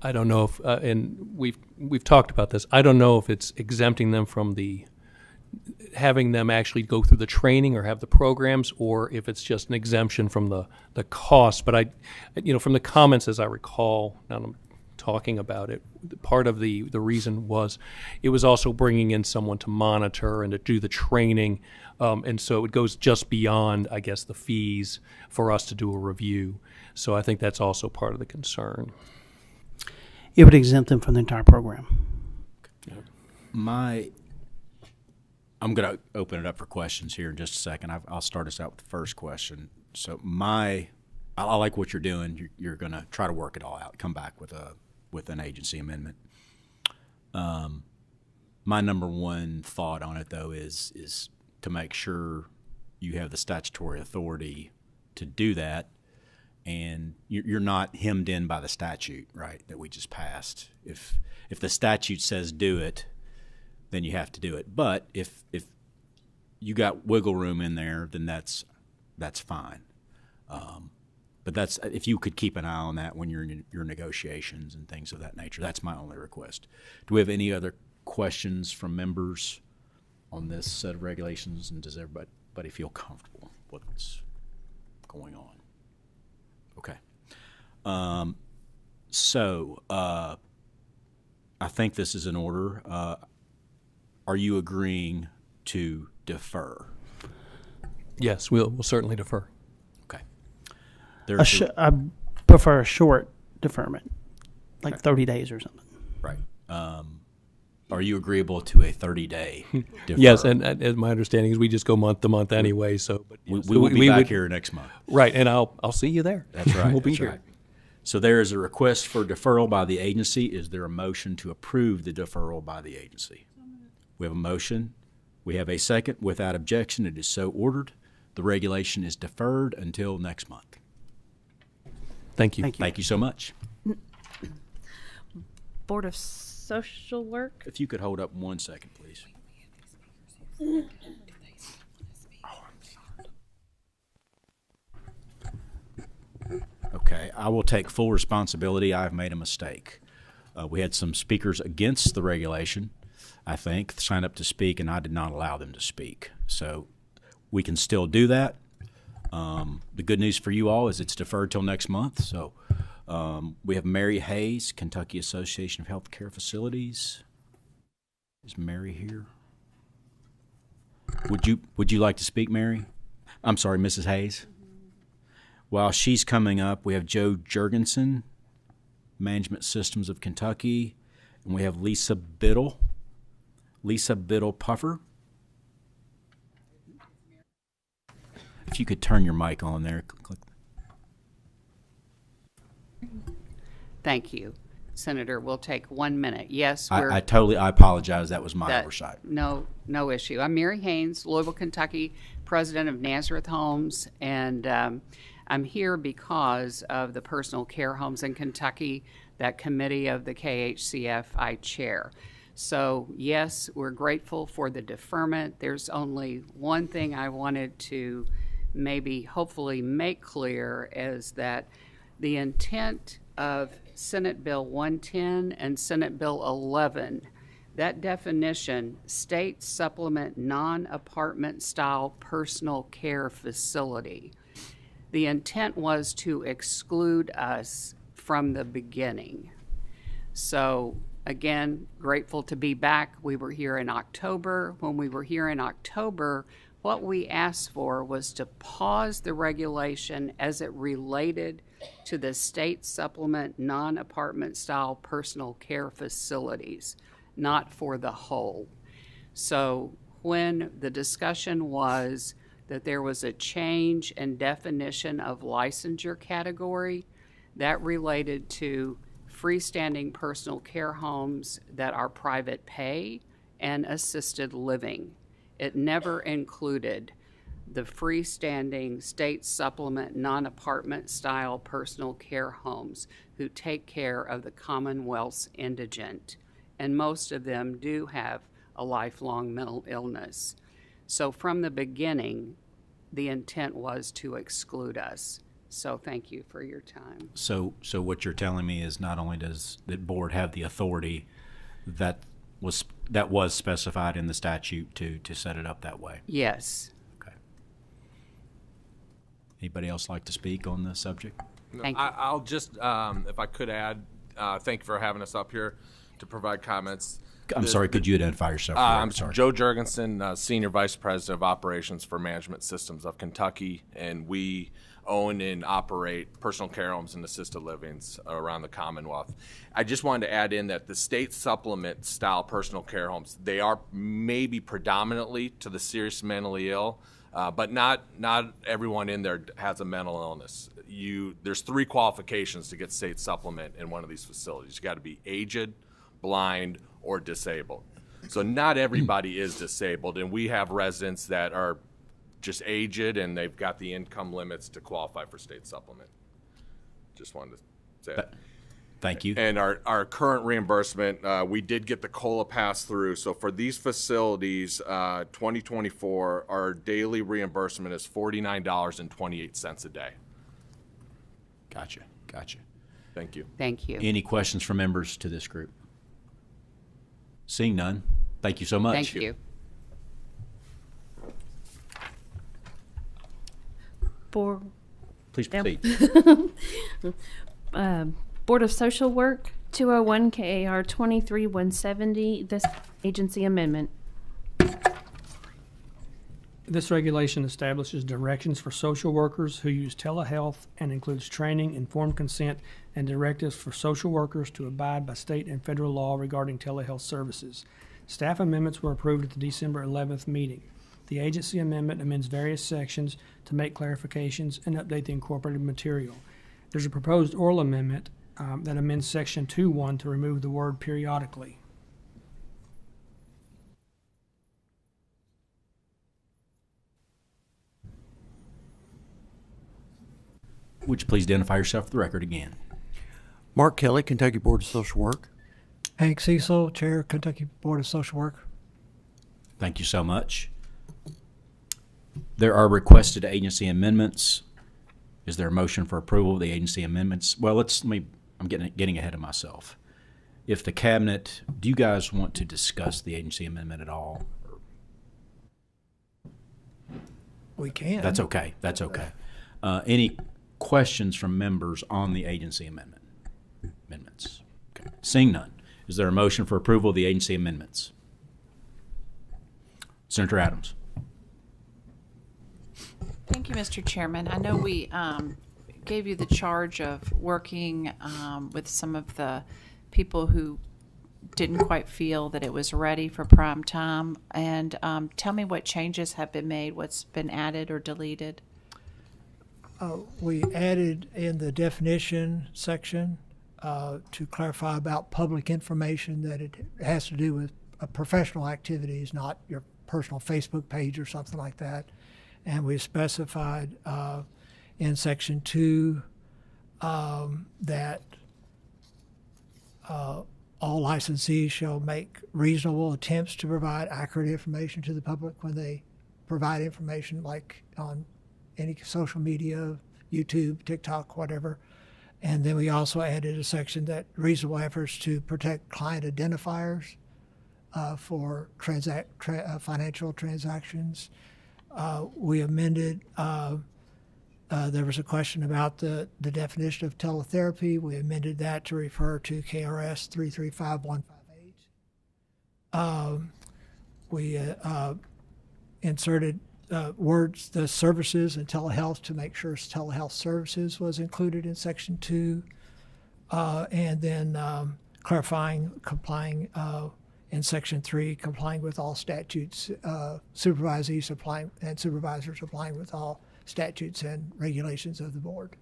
I don't know if, and we've talked about this, I don't know if it's exempting them from having them actually go through the training or have the programs, or if it's just an exemption from the cost. But from the comments, as I recall, now I'm talking about it, part of the reason was it was also bringing in someone to monitor and to do the training, and so it goes just beyond, I guess, the fees for us to do a review. So I think that's also part of the concern. It would exempt them from the entire program. I'm going to open it up for questions here in just a second. I'll start us out with the first question. So I like what you're doing. You're going to try to work it all out, come back with an agency amendment. My number one thought on it, though, is to make sure you have the statutory authority to do that, and you're not hemmed in by the statute, right, that we just passed. If the statute says do it, then you have to do it. But if you got wiggle room in there, then that's fine. But that's, if you could keep an eye on that when you're in your negotiations and things of that nature. That's my only request. Do we have any other questions from members on this set of regulations, and does everybody feel comfortable with what's going on? Okay. So I think this is in order. Are you agreeing to defer? Yes, we'll certainly defer. Okay. I prefer a short deferment, like 30 days or something. Right. Are you agreeable to a 30-day defer? Yes, and my understanding is we just go month to month anyway. So, but we will be back here next month. Right, and I'll see you there. That's right. We'll be here. Right. So there is a request for deferral by the agency. Is there a motion to approve the deferral by the agency? We have a motion. We have a second. Without objection, it is so ordered. The regulation is deferred until next month. Thank you. Thank you so much. Board of Social Work. If you could hold up 1 second, please. Okay, I will take full responsibility. I've made a mistake. We had some speakers against the regulation, I think, signed up to speak, and I did not allow them to speak. So we can still do that. The good news for you all is it's deferred till next month. So we have Mary Hayes, Kentucky Association of Healthcare Facilities. Is Mary here? Would you like to speak, Mary? I'm sorry, Mrs. Hayes. While she's coming up, we have Joe Jurgensen, Management Systems of Kentucky, and we have Lisa Biddle Puffer. If you could turn your mic on there. Click. Thank you. Senator, we'll take 1 minute. Yes, I apologize. That was my oversight. No issue. I'm Mary Haynes, Louisville, Kentucky, president of Nazareth Homes, and I'm here because of the personal care homes in Kentucky, that committee of the KHCF I chair. So yes, we're grateful for the deferment. There's only one thing I wanted to hopefully make clear, is that the intent of Senate Bill 110 and Senate Bill 11, that definition, state supplement non-apartment style personal care facility. The intent was to exclude us from the beginning. So again, grateful to be back. We were here in October. When we were here in October, what we asked for was to pause the regulation as it related to the state supplement non-apartment style personal care facilities, not for the whole. So when the discussion was that there was a change in definition of licensure category, that related to freestanding personal care homes that are private pay and assisted living. It never included the freestanding state supplement non-apartment style personal care homes who take care of the Commonwealth's indigent, and most of them do have a lifelong mental illness. So from the beginning, the intent was to exclude us. So thank you for your time. So what you're telling me is not only does the board have the authority that was specified in the statute to set it up that way? Yes. Okay. Anybody else like to speak on the subject? Thank you. I'll just, if I could add, thank you for having us up here to provide comments. I'm sorry, could you identify yourself? I'm sorry. Joe Jurgensen, Senior Vice President of Operations for Management Systems of Kentucky, and we own and operate personal care homes and assisted livings around the Commonwealth. I just wanted to add in that the state supplement style personal care homes, they are maybe predominantly to the serious mentally ill, but not everyone in there has a mental illness. There's 3 qualifications to get state supplement in one of these facilities. You got to be aged, blind, or disabled. So not everybody is disabled, and we have residents that are just aged and they've got the income limits to qualify for state supplement. Just wanted to say that. Thank you. And our current reimbursement, we did get the COLA pass through. So for these facilities, 2024, our daily reimbursement is $49.28 a day. Gotcha. Thank you. Thank you. Any questions from members to this group? Seeing none, thank you so much. Thank you. Please proceed. Board of Social Work, 201 KAR 23170, this agency amendment. This regulation establishes directions for social workers who use telehealth and includes training, informed consent, and directives for social workers to abide by state and federal law regarding telehealth services. Staff amendments were approved at the December 11th meeting. The agency amendment amends various sections to make clarifications and update the incorporated material. There's a proposed oral amendment that amends Section 2.1 to remove the word periodically. Would you please identify yourself for the record again? Mark Kelly, Kentucky Board of Social Work. Hank Cecil, Chair, Kentucky Board of Social Work. Thank you so much. There are requested agency amendments. Is there a motion for approval of the agency amendments? Well, I'm getting ahead of myself. If the cabinet, do you guys want to discuss the agency amendment at all? We can. That's okay. That's okay. Any questions from members on the agency amendments? Okay. Seeing none, is there a motion for approval of the agency amendments? Senator Adams. Thank you, Mr. Chairman. I know we gave you the charge of working with some of the people who didn't quite feel that it was ready for prime time. And tell me what changes have been made, what's been added or deleted. We added in the definition section to clarify about public information that it has to do with professional activities, not your personal Facebook page or something like that. And we specified in Section 2 that all licensees shall make reasonable attempts to provide accurate information to the public when they provide information, like on any social media, YouTube, TikTok, whatever. And then we also added a section that reasonable efforts to protect client identifiers for financial transactions. We amended, there was a question about the definition of teletherapy. We amended that to refer to KRS 335158. We inserted words, the services and telehealth, to make sure telehealth services was included in Section 2. And then clarifying, complying in Section 3, complying with all statutes, supervisors applying with all statutes and regulations of the board.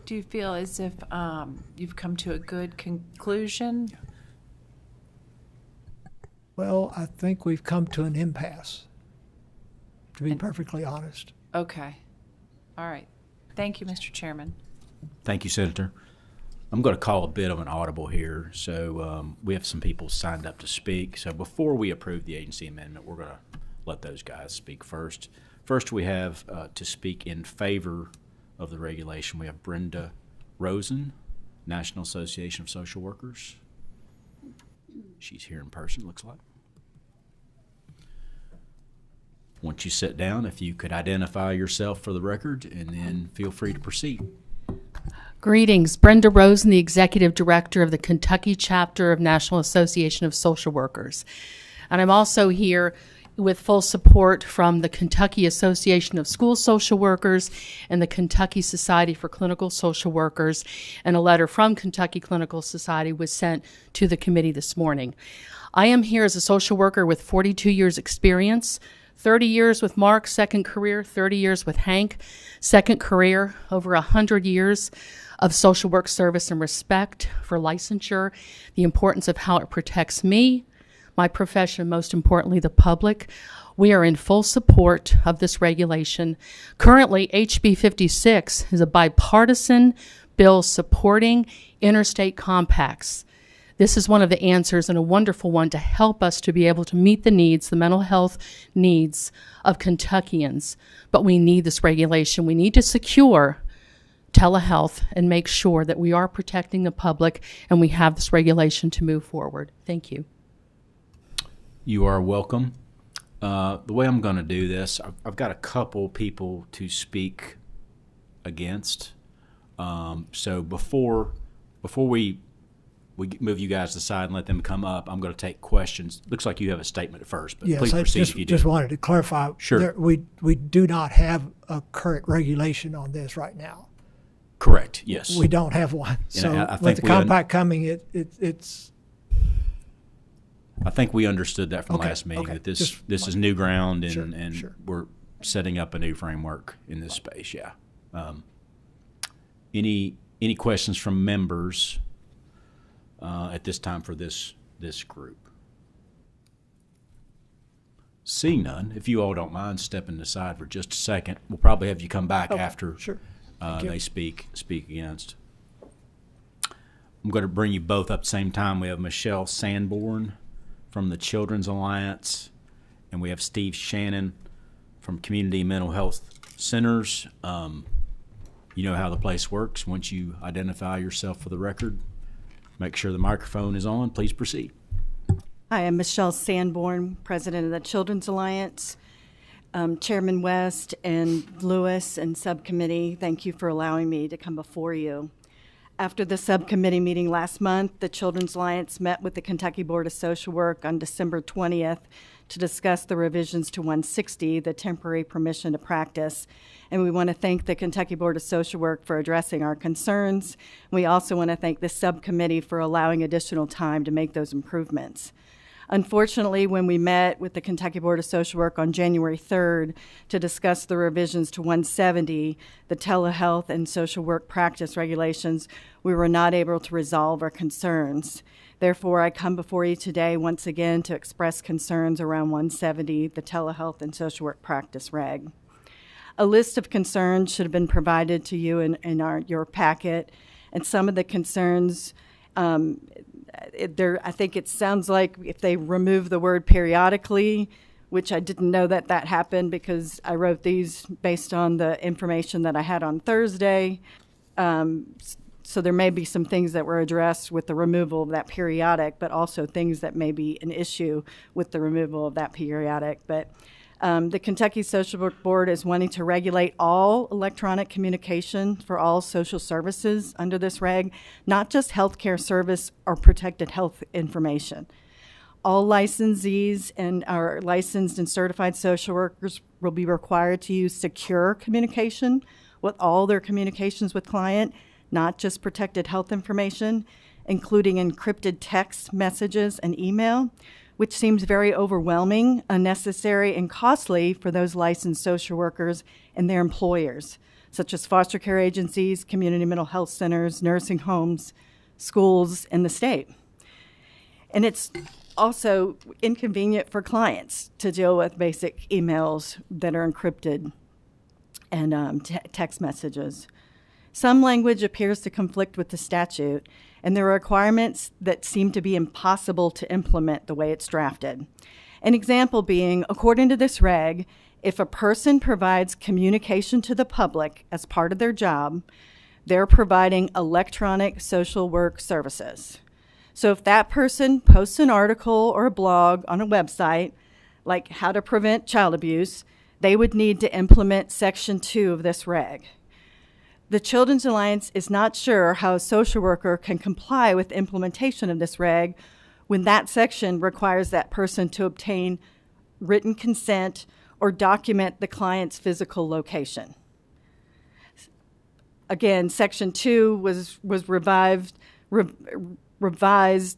Do you feel as if you've come to a good conclusion? Well, I think we've come to an impasse, to be perfectly honest. Okay. All right. Thank you, Mr. Chairman. Thank you, Senator. I'm going to call a bit of an audible here. So we have some people signed up to speak. So before we approve the agency amendment, we're going to let those guys speak first. First, we have to speak in favor of the regulation. We have Brenda Rosen, National Association of Social Workers. She's here in person, looks like. Once you sit down, if you could identify yourself for the record, and then feel free to proceed. Greetings. Brenda Rosen, the Executive Director of the Kentucky Chapter of National Association of Social Workers. And I'm also here with full support from the Kentucky Association of School Social Workers and the Kentucky Society for Clinical Social Workers, and a letter from Kentucky Clinical Society was sent to the committee this morning. I am here as a social worker with 42 years experience, 30 years with Mark, second career, 30 years with Hank, second career, over 100 years of social work service and respect for licensure, the importance of how it protects me, my profession, most importantly, the public. We are in full support of this regulation. Currently, HB 56 is a bipartisan bill supporting interstate compacts. This is one of the answers, and a wonderful one, to help us to be able to meet the needs, the mental health needs of Kentuckians. But we need this regulation. We need to secure telehealth and make sure that we are protecting the public, and we have this regulation to move forward. Thank you. You are welcome. The way I'm going to do this, I've got a couple people to speak against. So before we move you guys to the side and let them come up, I'm going to take questions. Looks like you have a statement at first, but yes, please proceed if you do. Just wanted to clarify. Sure. We do not have a current regulation on this right now. Correct. Yes. We don't have one. So I with the compact coming, it's. I think we understood that from Okay, last meeting, okay. that this is new ground, and, Sure, sure. we're setting up a new framework in this space. Yeah. Any questions from members at this time for this group? Seeing none, if you all don't mind stepping aside for just a second, we'll probably have you come back Okay, after sure. Thank you. they speak against. I'm going to bring you both up at the same time. We have Michelle Sanborn from the Children's Alliance, and we have Steve Shannon from Community Mental Health Centers. You know how the place works. Once you identify yourself for the record, make sure the microphone is on. Please proceed. Hi, I'm Michelle Sanborn, President of the Children's Alliance. Chairman West and Lewis and Subcommittee, thank you for allowing me to come before you. After the Subcommittee meeting last month, the Children's Alliance met with the Kentucky Board of Social Work on December 20th to discuss the revisions to 160, the temporary permission to practice. And we want to thank the Kentucky Board of Social Work for addressing our concerns. We also want to thank the subcommittee for allowing additional time to make those improvements. Unfortunately, when we met with the Kentucky Board of Social Work on January 3rd to discuss the revisions to 170, the telehealth and social work practice regulations, we were not able to resolve our concerns. Therefore, I come before you today once again to express concerns around 170, the telehealth and social work practice reg. A list of concerns should have been provided to you in your packet, and some of the concerns, I think it sounds like if they remove the word periodically, which I didn't know that happened because I wrote these based on the information that I had on Thursday. So there may be some things that were addressed with the removal of that periodic, but also things that may be an issue with the removal of that periodic. But the Kentucky Social Work Board is wanting to regulate all electronic communication for all social services under this reg, not just healthcare service or protected health information. All licensees and our licensed and certified social workers will be required to use secure communication with all their communications with client, not just protected health information, including encrypted text messages and email, which seems very overwhelming, unnecessary, and costly for those licensed social workers and their employers, such as foster care agencies, community mental health centers, nursing homes, schools, and the state. And it's also inconvenient for clients to deal with basic emails that are encrypted and text messages. Some language appears to conflict with the statute, and there are requirements that seem to be impossible to implement the way it's drafted. An example being, according to this reg, if a person provides communication to the public as part of their job, they're providing electronic social work services. So if that person posts an article or a blog on a website, like how to prevent child abuse, they would need to implement Section 2 of this reg. The Children's Alliance is not sure how a social worker can comply with implementation of this reg when that section requires that person to obtain written consent or document the client's physical location. Again, Section 2 was revised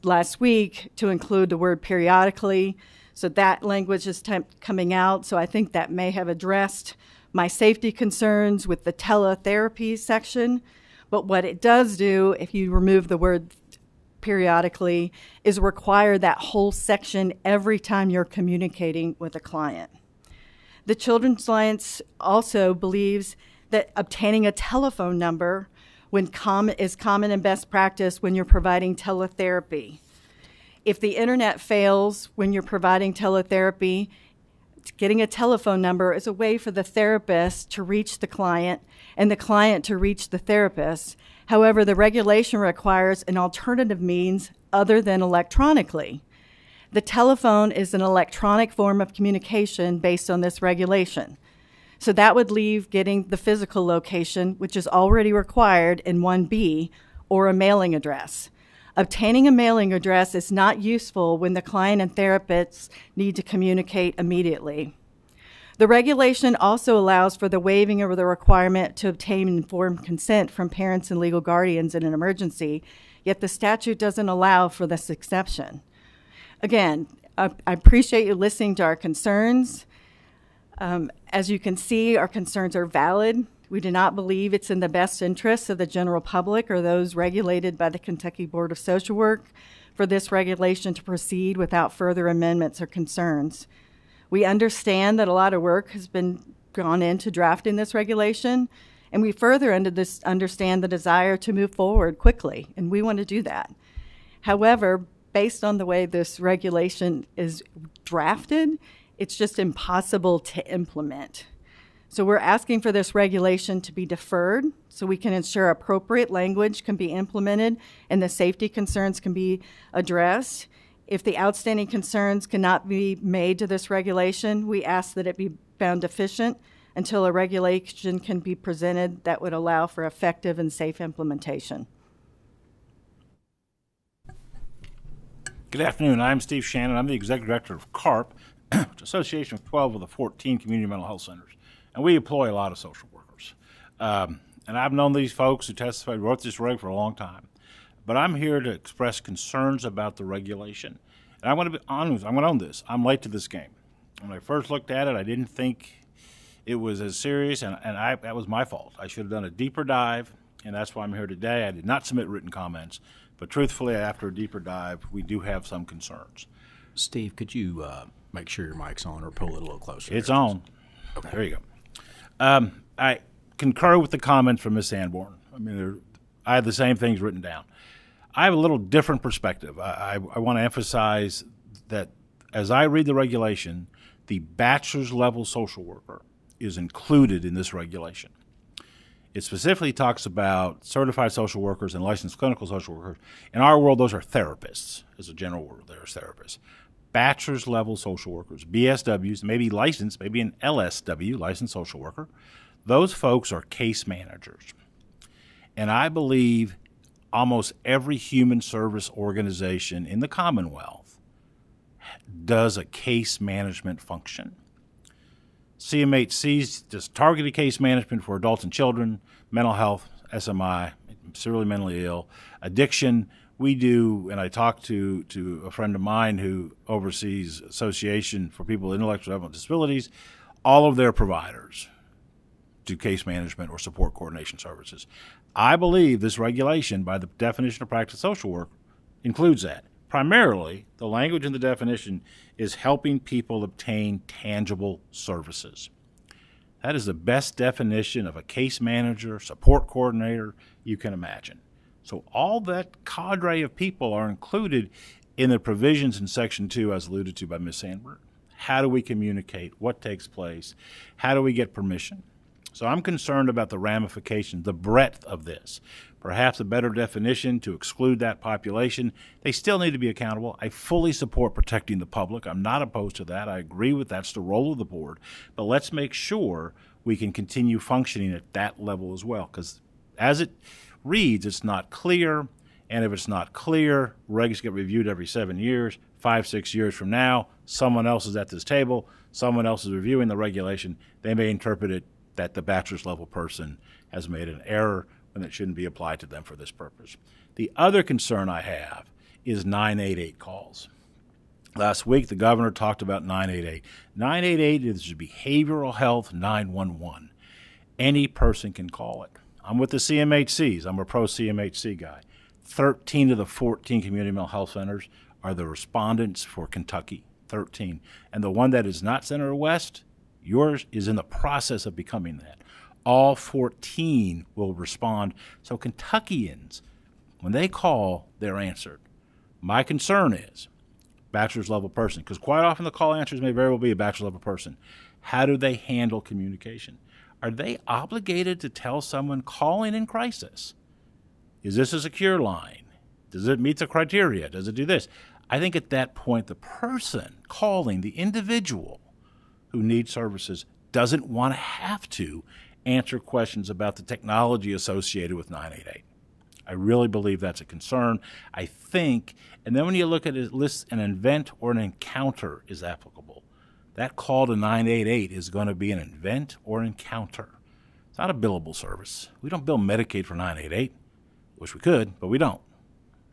last week to include the word periodically, so that language is coming out, so I think that may have addressed my safety concerns with the teletherapy section. But what it does do, if you remove the word periodically, is require that whole section every time you're communicating with a client. The Children's Alliance also believes that obtaining a telephone number is common and best practice when you're providing teletherapy. If the internet fails when you're providing teletherapy, getting a telephone number is a way for the therapist to reach the client and the client to reach the therapist. However, the regulation requires an alternative means other than electronically. The telephone is an electronic form of communication based on this regulation. So that would leave getting the physical location, which is already required in 1B, or a mailing address. Obtaining a mailing address is not useful when the client and therapists need to communicate immediately. The regulation also allows for the waiving of the requirement to obtain informed consent from parents and legal guardians in an emergency, yet the statute doesn't allow for this exception. Again, I appreciate you listening to our concerns. As you can see, our concerns are valid. We do not believe it's in the best interests of the general public or those regulated by the Kentucky Board of Social Work for this regulation to proceed without further amendments or concerns. We understand that a lot of work has been gone into drafting this regulation, and we further understand the desire to move forward quickly, and we want to do that. However, based on the way this regulation is drafted, it's just impossible to implement. So we're asking for this regulation to be deferred so we can ensure appropriate language can be implemented and the safety concerns can be addressed. If the outstanding concerns cannot be made to this regulation, we ask that it be found deficient until a regulation can be presented that would allow for effective and safe implementation. Good afternoon. I'm Steve Shannon. I'm the Executive Director of CARP, which is Association of 12 of the 14 Community Mental Health Centers. And we employ a lot of social workers. And I've known these folks who testified, wrote this reg for a long time. But I'm here to express concerns about the regulation. And I want to be honest, I'm going to own this. I'm late to this game. When I first looked at it, I didn't think it was as serious, and that was my fault. I should have done a deeper dive, and that's why I'm here today. I did not submit written comments. But truthfully, after a deeper dive, we do have some concerns. Steve, could you make sure your mic's on or pull it a little closer? It's on. Okay. There you go. I concur with the comments from Ms. Sanborn. I mean, I have the same things written down. I have a little different perspective. I want to emphasize that as I read the regulation, the bachelor's level social worker is included in this regulation. It specifically talks about certified social workers and licensed clinical social workers. In our world, those are therapists, as a general word. There's therapists. Bachelor's level social workers, BSWs, maybe licensed, maybe an LSW, licensed social worker. Those folks are case managers. And I believe almost every human service organization in the Commonwealth does a case management function. CMHC's just targeted case management for adults and children, mental health, SMI, severely mentally ill, addiction. We do, and I talked to a friend of mine who oversees Association for People with Intellectual and Developmental Disabilities. All of their providers do case management or support coordination services. I believe this regulation, by the definition of practice social work, includes that. Primarily, the language in the definition is helping people obtain tangible services. That is the best definition of a case manager, support coordinator you can imagine. So all that cadre of people are included in the provisions in Section 2 as alluded to by Ms. Sandberg. How do we communicate? What takes place? How do we get permission? So I'm concerned about the ramifications, the breadth of this. Perhaps a better definition to exclude that population. They still need to be accountable. I fully support protecting the public. I'm not opposed to that. I agree with that's the role of the board. But let's make sure we can continue functioning at that level as well. Because as it reads, it's not clear. And if it's not clear, regs get reviewed every 7 years. 5, 6 years from now, someone else is at this table. Someone else is reviewing the regulation. They may interpret it that the bachelor's level person has made an error when it shouldn't be applied to them for this purpose. The other concern I have is 988 calls. Last week, the governor talked about 988. 988 is behavioral health 911. Any person can call it. I'm with the CMHCs. I'm a pro-CMHC guy. 13 of the 14 community mental health centers are the respondents for Kentucky, 13. And the one that is not Senator West, yours is in the process of becoming that. All 14 will respond. So Kentuckians, when they call, they're answered. My concern is bachelor's level person, because quite often the call answers may very well be a bachelor's level person. How do they handle communication? Are they obligated to tell someone calling in crisis, is this a secure line? Does it meet the criteria? Does it do this? I think at that point, the person calling, the individual who needs services, doesn't want to have to answer questions about the technology associated with 988. I really believe that's a concern. I think, and then when you look at it, lists an event or an encounter is applicable. That call to 988 is going to be an event or encounter. It's not a billable service. We don't bill Medicaid for 988. Wish we could, but we don't.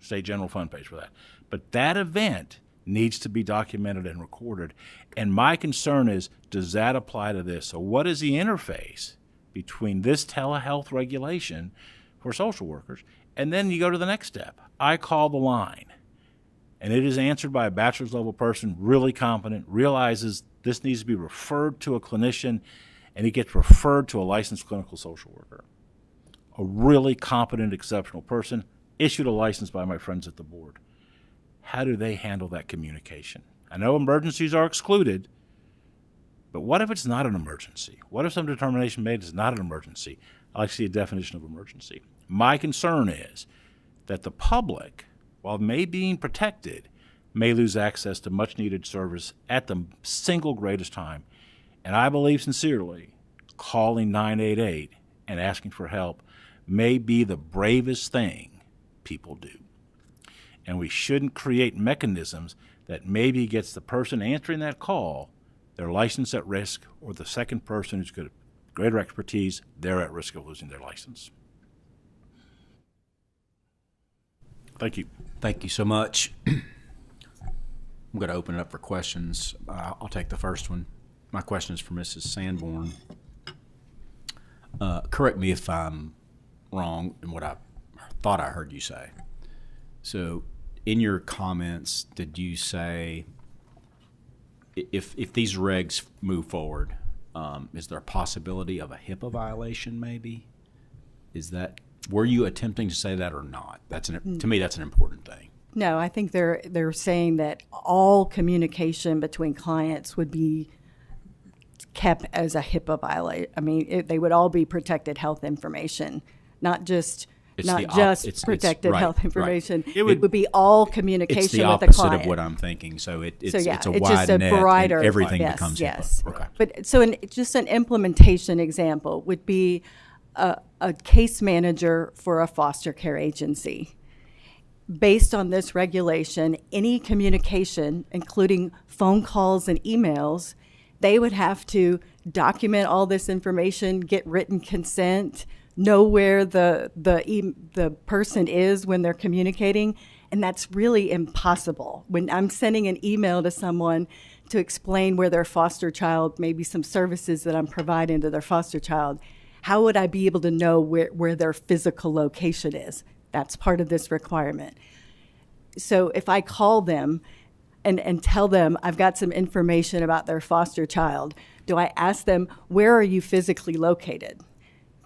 State general fund pays for that. But that event needs to be documented and recorded. And my concern is, does that apply to this? So what is the interface between this telehealth regulation for social workers? And then you go to the next step. I call the line, and it is answered by a bachelor's level person, really competent, realizes This needs to be referred to a clinician, and it gets referred to a licensed clinical social worker. A really competent, exceptional person, issued a license by my friends at the board. How do they handle that communication? I know emergencies are excluded, but what if it's not an emergency? What if some determination made is not an emergency? I like to see a definition of emergency. My concern is that the public, while may being protected, may lose access to much-needed service at the single greatest time. And I believe sincerely calling 988 and asking for help may be the bravest thing people do. And we shouldn't create mechanisms that maybe gets the person answering that call their license at risk, or the second person who's got greater expertise, they're at risk of losing their license. Thank you. Thank you so much. I'm going to open it up for questions. I'll take the first one. My question is for Mrs. Sanborn. Correct me if I'm wrong in what I thought I heard you say. So in your comments, did you say if these regs move forward, is there a possibility of a HIPAA violation maybe? Were you attempting to say that or not? To me, that's an important thing. No, I think they're saying that all communication between clients would be kept as a HIPAA violation. I mean, they would all be protected health information, not just protected health information. Right. It would be all communication it's the with the opposite client. Of what I'm thinking. So it's a it's wide just a net, brighter, and everything yes, becomes yes. HIPAA. Okay. But so just an implementation example would be a case manager for a foster care agency. Based on this regulation, any communication, including phone calls and emails, they would have to document all this information, get written consent, know where the person is when they're communicating, and that's really impossible. When I'm sending an email to someone to explain where their foster child, maybe some services that I'm providing to their foster child, how would I be able to know where their physical location is? That's part of this requirement. So if I call them and tell them I've got some information about their foster child, do I ask them, where are you physically located?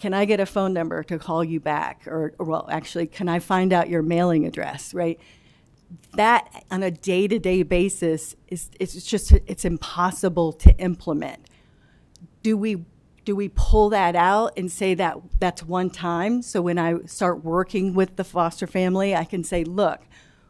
Can I get a phone number to call you back? Or well, actually, can I find out your mailing address, right? That on a day-to-day basis it's impossible to implement. Do we pull that out and say that that's one time? So when I start working with the foster family, I can say, look,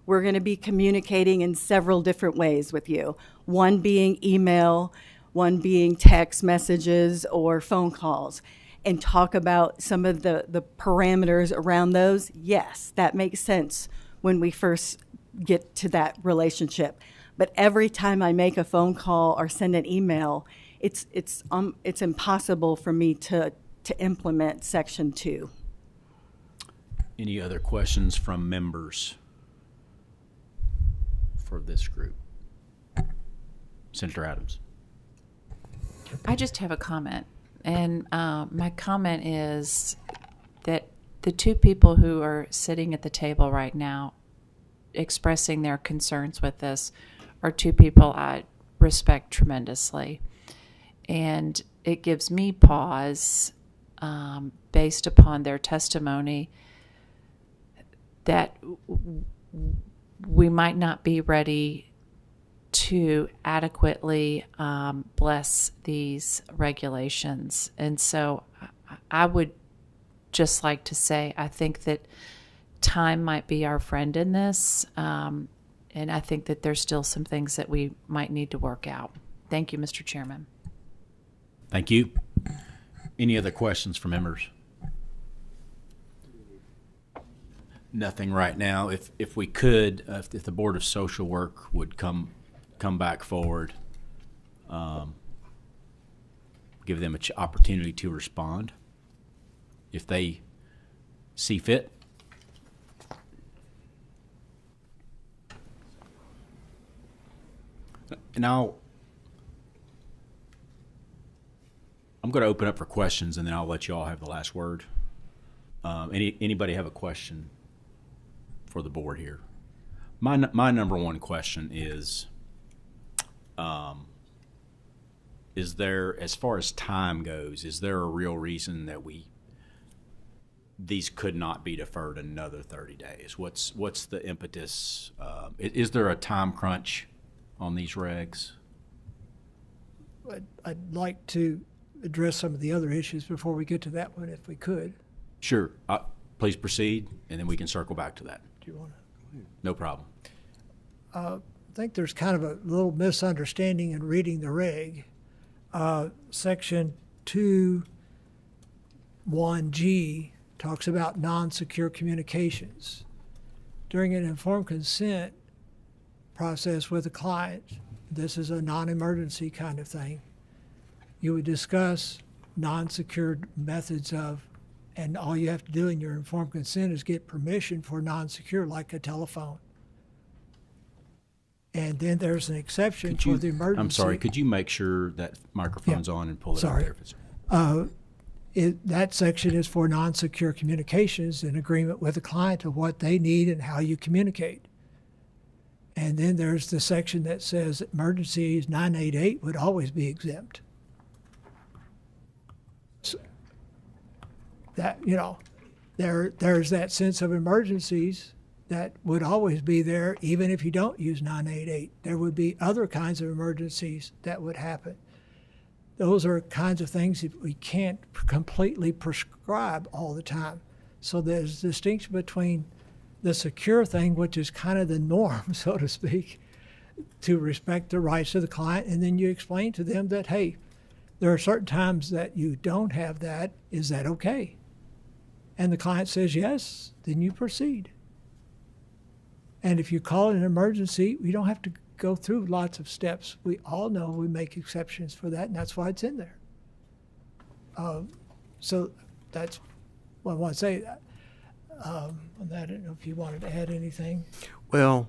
we're going to be communicating in several different ways with you. One being email, one being text messages or phone calls, and talk about some of the parameters around those. Yes, that makes sense when we first get to that relationship. But every time I make a phone call or send an email, it's impossible for me to implement Section 2. Any other questions from members for this group? Senator Adams. I just have a comment, and my comment is that the two people who are sitting at the table right now expressing their concerns with this are two people I respect tremendously. And it gives me pause based upon their testimony that we might not be ready to adequately bless these regulations. And so I would just like to say I think that time might be our friend in this, and I think that there's still some things that we might need to work out. Thank you, Mr. Chairman. Thank you. Any other questions from members? Nothing right now. If we could, if the Board of Social Work would come back forward, give them an opportunity to respond if they see fit. And I'm going to open up for questions, and then I'll let you all have the last word. Anybody have a question for the board here? My number one question is, is there, as far as time goes, is there a real reason that these could not be deferred another 30 days? What's the impetus? Is there a time crunch on these regs? I'd like to address some of the other issues before we get to that one, if we could. Sure. Please proceed, and then we can circle back to that. Do you want to? No problem. I think there's kind of a little misunderstanding in reading the reg. Section 2(1)G talks about non-secure communications. During an informed consent process with a client, this is a non-emergency kind of thing, you would discuss non-secured methods of, and all you have to do in your informed consent is get permission for non-secure, like a telephone. And then there's an exception for the emergency. I'm sorry, could you make sure that microphone's on and pull it up there? That section is for non-secure communications, in agreement with the client of what they need and how you communicate. And then there's the section that says emergencies 988 would always be exempt. So that, there's that sense of emergencies that would always be there, even if you don't use 988. There would be other kinds of emergencies that would happen. Those are kinds of things that we can't completely prescribe all the time. So there's a distinction between the secure thing, which is kind of the norm, so to speak, to respect the rights of the client, and then you explain to them that, hey, there are certain times that you don't have that. Is that okay? And the client says yes, then you proceed. And if you call it an emergency, you don't have to go through lots of steps. We all know we make exceptions for that, and that's why it's in there. So that's what I want to say. On that, I don't know if you wanted to add anything. Well,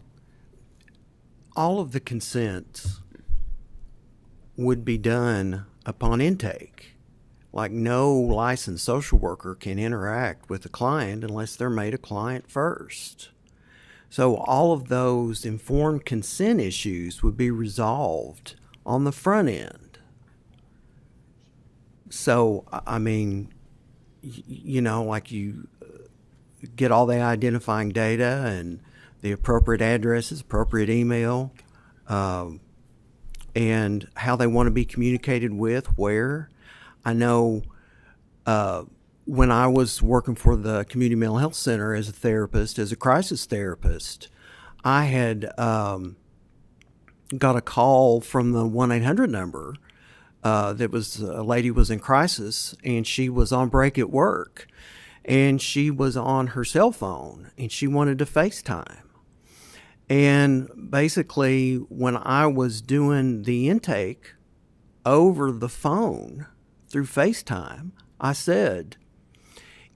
all of the consents would be done upon intake. Like, no licensed social worker can interact with the client unless they're made a client first. So all of those informed consent issues would be resolved on the front end. So, I mean, like you get all the identifying data and the appropriate addresses, appropriate email, and how they want to be communicated with, where. I know when I was working for the Community Mental Health Center as a therapist, as a crisis therapist, I had got a call from the 1-800 number that was a lady was in crisis, and she was on break at work, and she was on her cell phone, and she wanted to FaceTime. And basically, when I was doing the intake over the phone through FaceTime, I said,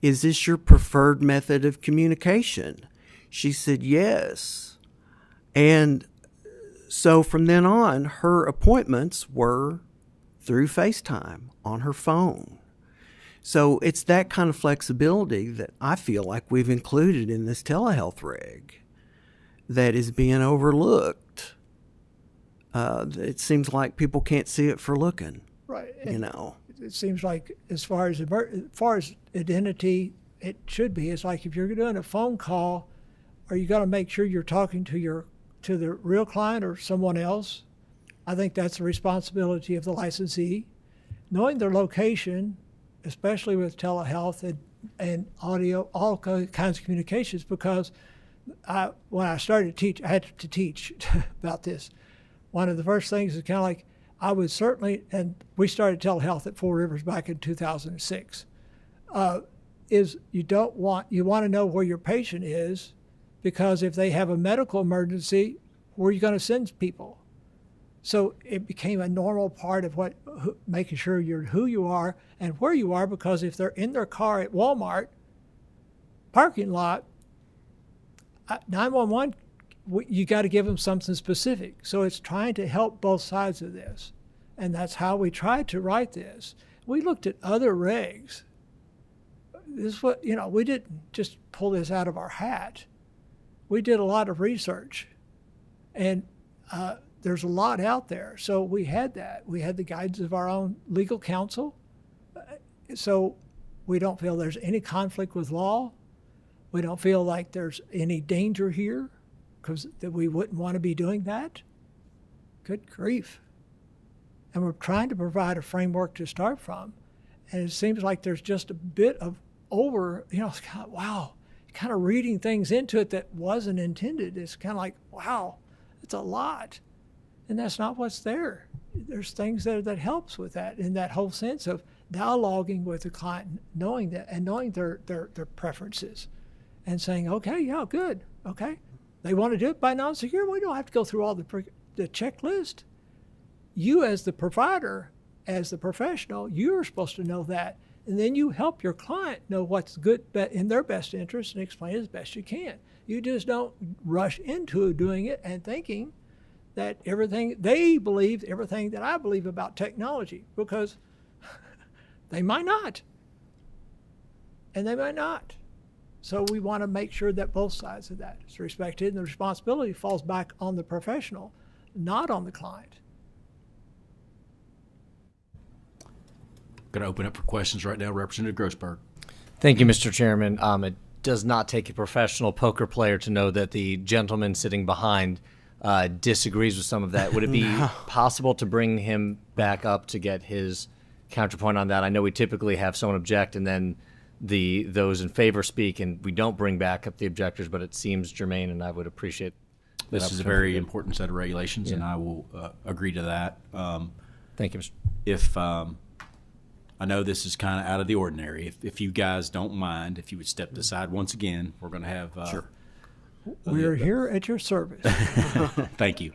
"Is this your preferred method of communication?" She said, "Yes." And so from then on, her appointments were through FaceTime on her phone. So it's that kind of flexibility that I feel like we've included in this telehealth reg that is being overlooked. It seems like people can't see it for looking. Right. It seems like as far as identity, it should be. It's like if you're doing a phone call, are you going to make sure you're talking to the real client or someone else? I think that's the responsibility of the licensee. Knowing their location, especially with telehealth and audio, all kinds of communications, because when I started to teach, I had to teach about this. One of the first things is kind of like, I would certainly, and we started telehealth at Four Rivers back in 2006, is you want to know where your patient is, because if they have a medical emergency, where are you going to send people? So it became a normal part of making sure you're who you are and where you are, because if they're in their car at Walmart parking lot, 911, you got to give them something specific. So it's trying to help both sides of this. And that's how we tried to write this. We looked at other regs. This is what, we didn't just pull this out of our hat. We did a lot of research. And there's a lot out there. So we had that. We had the guidance of our own legal counsel. So we don't feel there's any conflict with law. We don't feel like there's any danger here because that we wouldn't want to be doing that. Good grief. And we're trying to provide a framework to start from. And it seems like there's just a bit of it's kind of, wow, kind of reading things into it that wasn't intended. It's kind of like, wow, it's a lot. And that's not what's there. There's things that helps with that, in that whole sense of dialoguing with the client, knowing that and knowing their preferences and saying, okay, yeah, good, okay. They want to do it by non-secure. We don't have to go through all the checklist. You as the provider, as the professional, you're supposed to know that. And then you help your client know what's good in their best interest and explain it as best you can. You just don't rush into doing it and thinking that they believe everything that I believe about technology, because they might not. And they might not. So we want to make sure that both sides of that is respected, and the responsibility falls back on the professional, not on the client. Going to open up for questions right now. Representative Grossberg. Thank you, Mr. Chairman. It does not take a professional poker player to know that the gentleman sitting behind disagrees with some of that. Would it be possible to bring him back up to get his counterpoint on that? I know we typically have someone object and then those in favor speak, and we don't bring back up the objectors, but it seems germane, and I would appreciate This is a very important set of regulations, and I will agree to that. Thank you, Mr. If I know this is kind of out of the ordinary. If you guys don't mind, if you would step aside once again, we're going to have. Sure. We're here at your service. Thank you.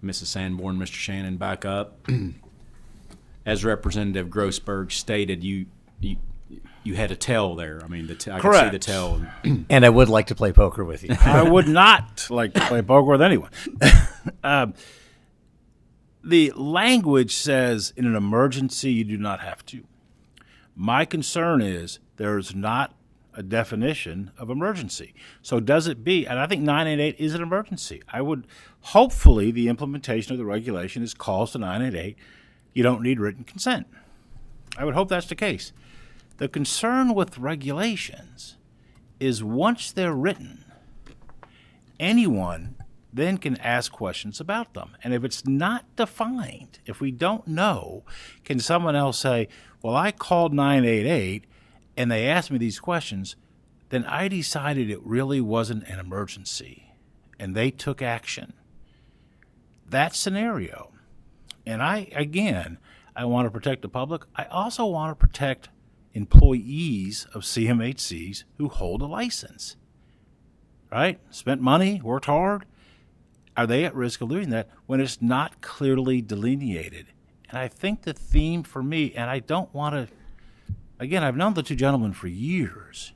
Mrs. Sanborn, Mr. Shannon, back up. As Representative Grossberg stated, you had a tell there. I mean, I could see the tell. And I would like to play poker with you. I would not like to play poker with anyone. The language says in an emergency you do not have to. My concern is there's not a definition of emergency. So does it be, and I think 988 is an emergency. Hopefully the implementation of the regulation is calls to 988. You don't need written consent. I would hope that's the case. The concern with regulations is once they're written, anyone then can ask questions about them. And if it's not defined, if we don't know, can someone else say, well, I called 988 and they asked me these questions, then I decided it really wasn't an emergency and they took action. That scenario. And I want to protect the public. I also want to protect employees of CMHCs who hold a license, right? Spent money, worked hard. Are they at risk of losing that when it's not clearly delineated? And I think the theme for me, and I don't want to, again, I've known the two gentlemen for years.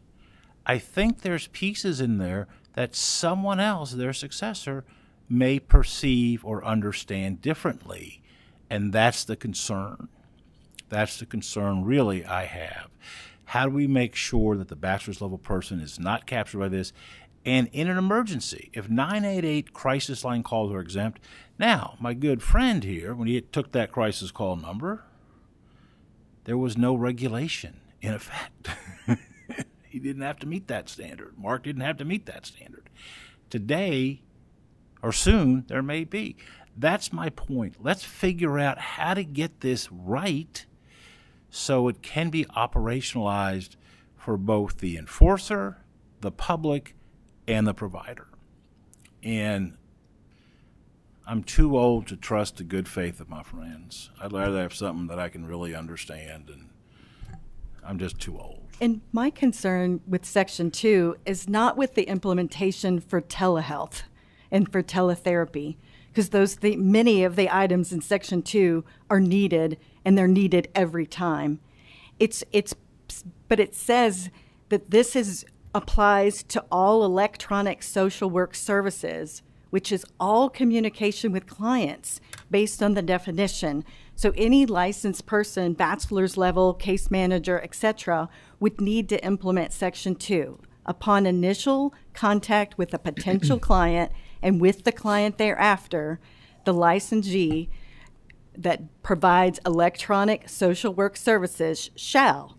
I think there's pieces in there that someone else, their successor, may perceive or understand differently. And that's the concern. That's the concern really I have. How do we make sure that the bachelor's level person is not captured by this? And in an emergency, if 988 crisis line calls are exempt, now, my good friend here, when he took that crisis call number, there was no regulation in effect. He didn't have to meet that standard. Mark didn't have to meet that standard. Today, or soon, there may be. That's my point. Let's figure out how to get this right so it can be operationalized for both the enforcer, the public, and the provider. And I'm too old to trust the good faith of my friends. I'd rather have something that I can really understand, and I'm just too old. And my concern with Section 2 is not with the implementation for telehealth and for teletherapy, because many of the items in Section 2 are needed, and they're needed every time. But it says that this applies to all electronic social work services, which is all communication with clients based on the definition. So any licensed person, bachelor's level, case manager, etc., would need to implement Section 2. upon initial contact with a potential client and with the client thereafter, the licensee that provides electronic social work services shall,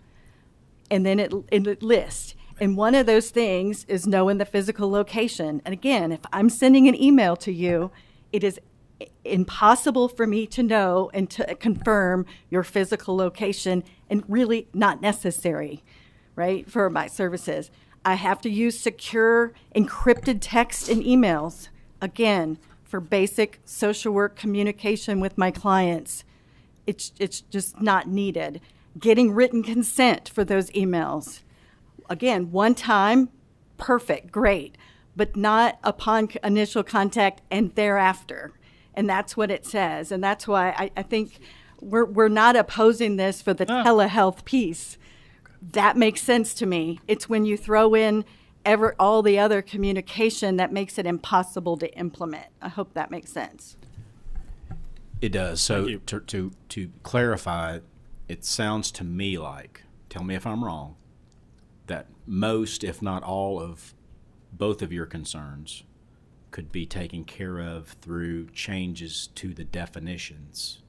and then it lists. And one of those things is knowing the physical location. And again, if I'm sending an email to you, it is impossible for me to know and to confirm your physical location, and really not necessary, right, for my services. I have to use secure encrypted text and emails, again, for basic social work communication with my clients. It's just not needed. Getting written consent for those emails. Again, one time, perfect, great, but not upon initial contact and thereafter. And that's what it says. And that's why I think we're not opposing this for the telehealth piece. That makes sense to me. It's when you throw in all the other communication that makes it impossible to implement. I hope that makes sense. It does. So to clarify, it sounds to me like, tell me if I'm wrong, that most, if not all, of both of your concerns could be taken care of through changes to the definitions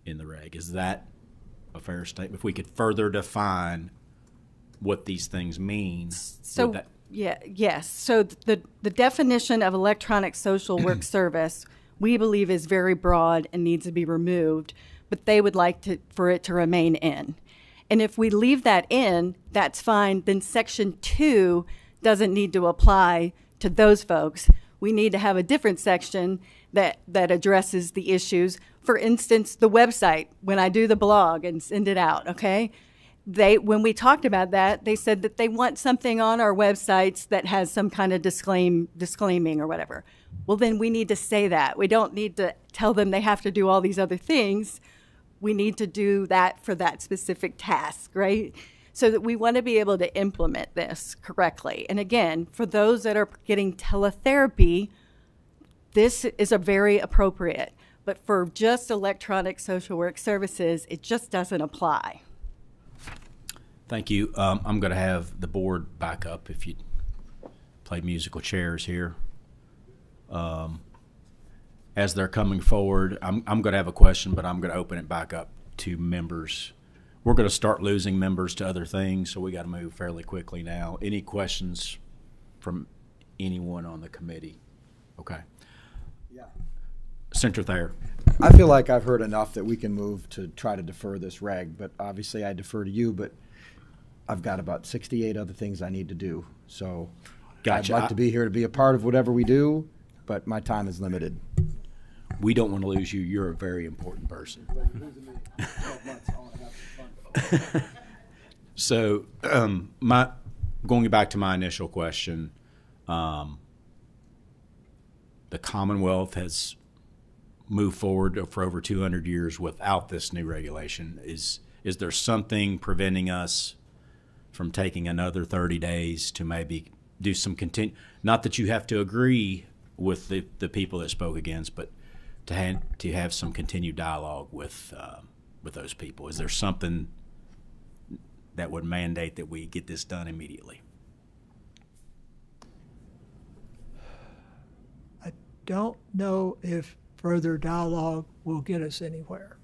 in the reg. Is that a fair statement? If we could further define what these things mean. So yes. So the definition of electronic social work service, we believe, is very broad and needs to be removed, but they would like for it to remain in. And if we leave that in, that's fine. Then Section 2 doesn't need to apply to those folks. We need to have a different section that addresses the issues. For instance, the website, when I do the blog and send it out, okay? When we talked about that, they said that they want something on our websites that has some kind of disclaiming or whatever. Well, then we need to say that. We don't need to tell them they have to do all these other things. We need to do that for that specific task, right? So that we want to be able to implement this correctly. And again, for those that are getting teletherapy, this is a very appropriate. But for just electronic social work services, it just doesn't apply. Thank you. I'm going to have the board back up if you play musical chairs here. As they're coming forward, I'm going to have a question, but I'm going to open it back up to members. We're going to start losing members to other things, so we got to move fairly quickly now. Any questions from anyone on the committee? Okay. Yeah. Senator Thayer. I feel like I've heard enough that we can move to try to defer this reg, but obviously I defer to you, but I've got about 68 other things I need to do. So Gotcha. I'd like to be here to be a part of whatever we do, but my time is limited. We don't want to lose you. You're a very important person. So, going back to my initial question, the Commonwealth has moved forward for over 200 years without this new regulation. Is there something preventing us from taking another 30 days to maybe do some not that you have to agree with the people that spoke against, but to have some continued dialogue with those people? Is there something that would mandate that we get this done immediately? I don't know if further dialogue will get us anywhere.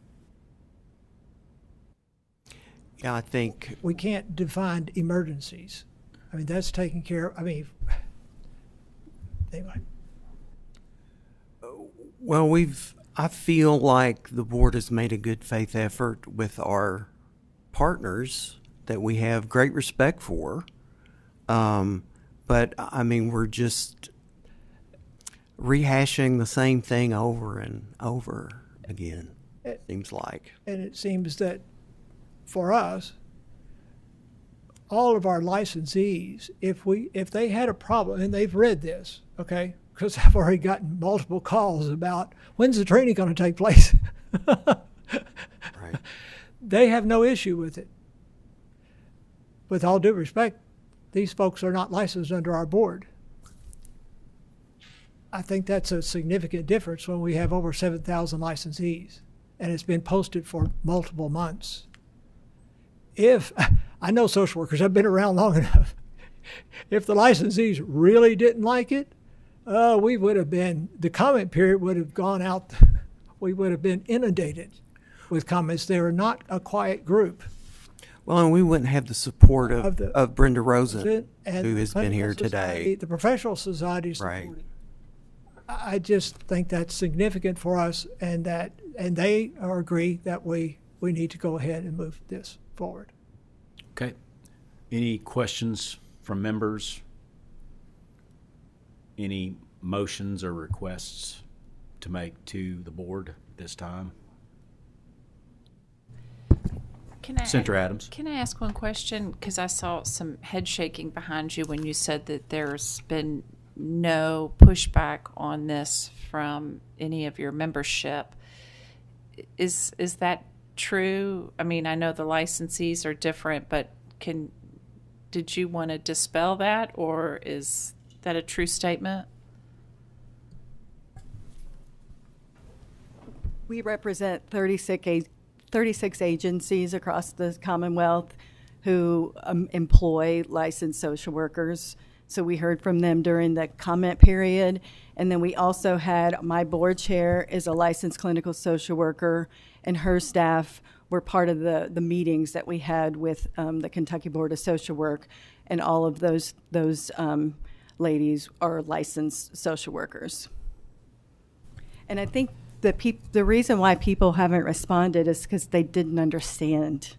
Yeah, I think we can't define emergencies. I mean, that's taken care of. I mean, anyway. Well, I feel like the board has made a good faith effort with our partners that we have great respect for. But I mean, we're just rehashing the same thing over and over again, it seems like. And it seems that for us, all of our licensees, if they had a problem, and they've read this, okay, because I've already gotten multiple calls about when's the training going to take place. Right. They have no issue with it. With all due respect, these folks are not licensed under our board. I think that's a significant difference when we have over 7,000 licensees, and it's been posted for multiple months. I know social workers, I've been around long enough. if the licensees really didn't like it, we would have been, the comment period would have gone out. We would have been inundated with comments. They were not a quiet group. Well, and we wouldn't have the support of Brenda Rosen, and who has been here today. The professional society right. I just think that's significant for us, and they agree that we need to go ahead and move this forward. Okay. Any questions from members? Any motions or requests to make to the board this time? Senator Adams. Can I ask one question? Because I saw some head shaking behind you when you said that there's been no pushback on this from any of your membership. Is that true? I mean, I know the licensees are different, but did you want to dispel that, or is that a true statement? We represent 36 agencies across the Commonwealth who employ licensed social workers. So we heard from them during the comment period. And then we also had, my board chair is a licensed clinical social worker, and her staff were part of the meetings that we had with the Kentucky Board of Social Work. And all of those ladies are licensed social workers. And I think the reason why people haven't responded is because they didn't understand,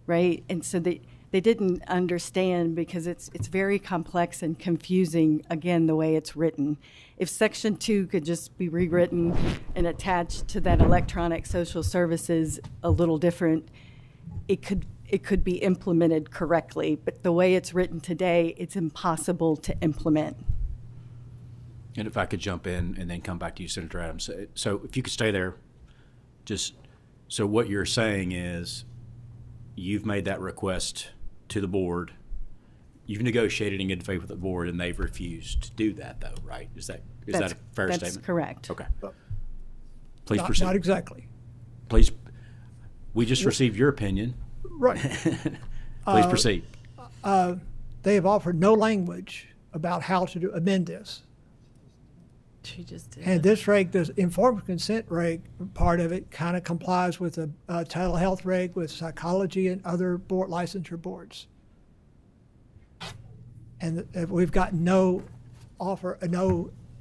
right? And so they didn't understand because it's very complex and confusing, again, the way it's written. If Section 2 could just be rewritten and attached to that electronic social services a little different, it could be implemented correctly. But the way it's written today, it's impossible to implement. And if I could jump in and then come back to you, Senator Adams. So if you could stay there, so what you're saying is you've made that request to the board. You've negotiated in good faith with the board, and they've refused to do that, though, right? Is that a fair statement? That's correct. Okay. Please proceed. Not exactly. Please. We just received your opinion. Right. Please proceed. They have offered no language about how to amend this. She just did. And this reg, the informed consent reg, part of it kind of complies with the telehealth reg, with psychology and other board licensure boards. And we've got no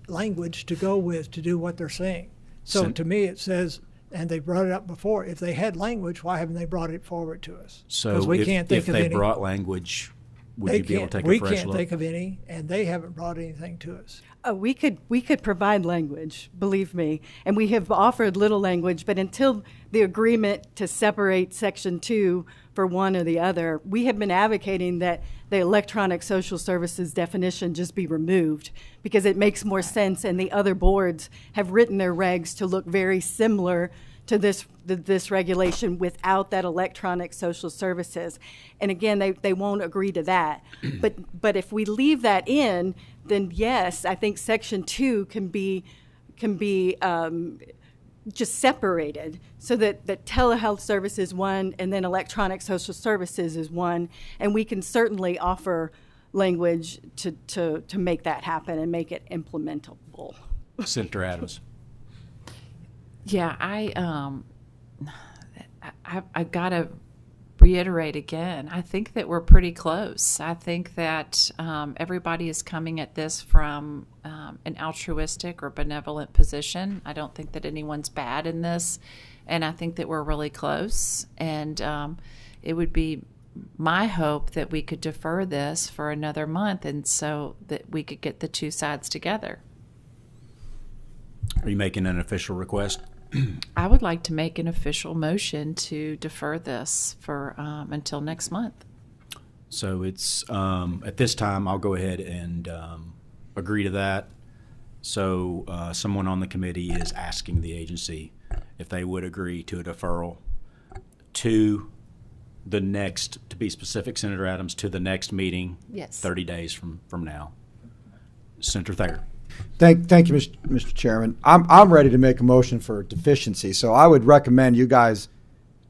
language to go with to do what they're saying. So to me, it says, and they brought it up before, if they had language, why haven't they brought it forward to us? So if they brought language, would you be able to take a fresh look? We can't think of any, and they haven't brought anything to us. We could provide language, believe me, and we have offered little language, but until the agreement to separate Section 2 for one or the other, we have been advocating that the electronic social services definition just be removed because it makes more sense, and the other boards have written their regs to look very similar to this regulation without that electronic social services. And again, they won't agree to that. But if we leave that in, then yes, I think Section 2 can be just separated so that telehealth service is one and then electronic social services is one, and we can certainly offer language to make that happen and make it implementable. Senator Adams. Yeah, I gotta reiterate again. I think that we're pretty close. I think that everybody is coming at this from an altruistic or benevolent position. I don't think that anyone's bad in this, and I think that we're really close. And it would be my hope that we could defer this for another month, and so that we could get the two sides together. Are you making an official request? I would like to make an official motion to defer this for until next month. So it's at this time, I'll go ahead and agree to that. So someone on the committee is asking the agency if they would agree to a deferral to the next, to be specific, Senator Adams, to the next meeting, yes, 30 days from now. Senator Thayer. Thank you, Mr. Chairman. I'm ready to make a motion for deficiency. So I would recommend you guys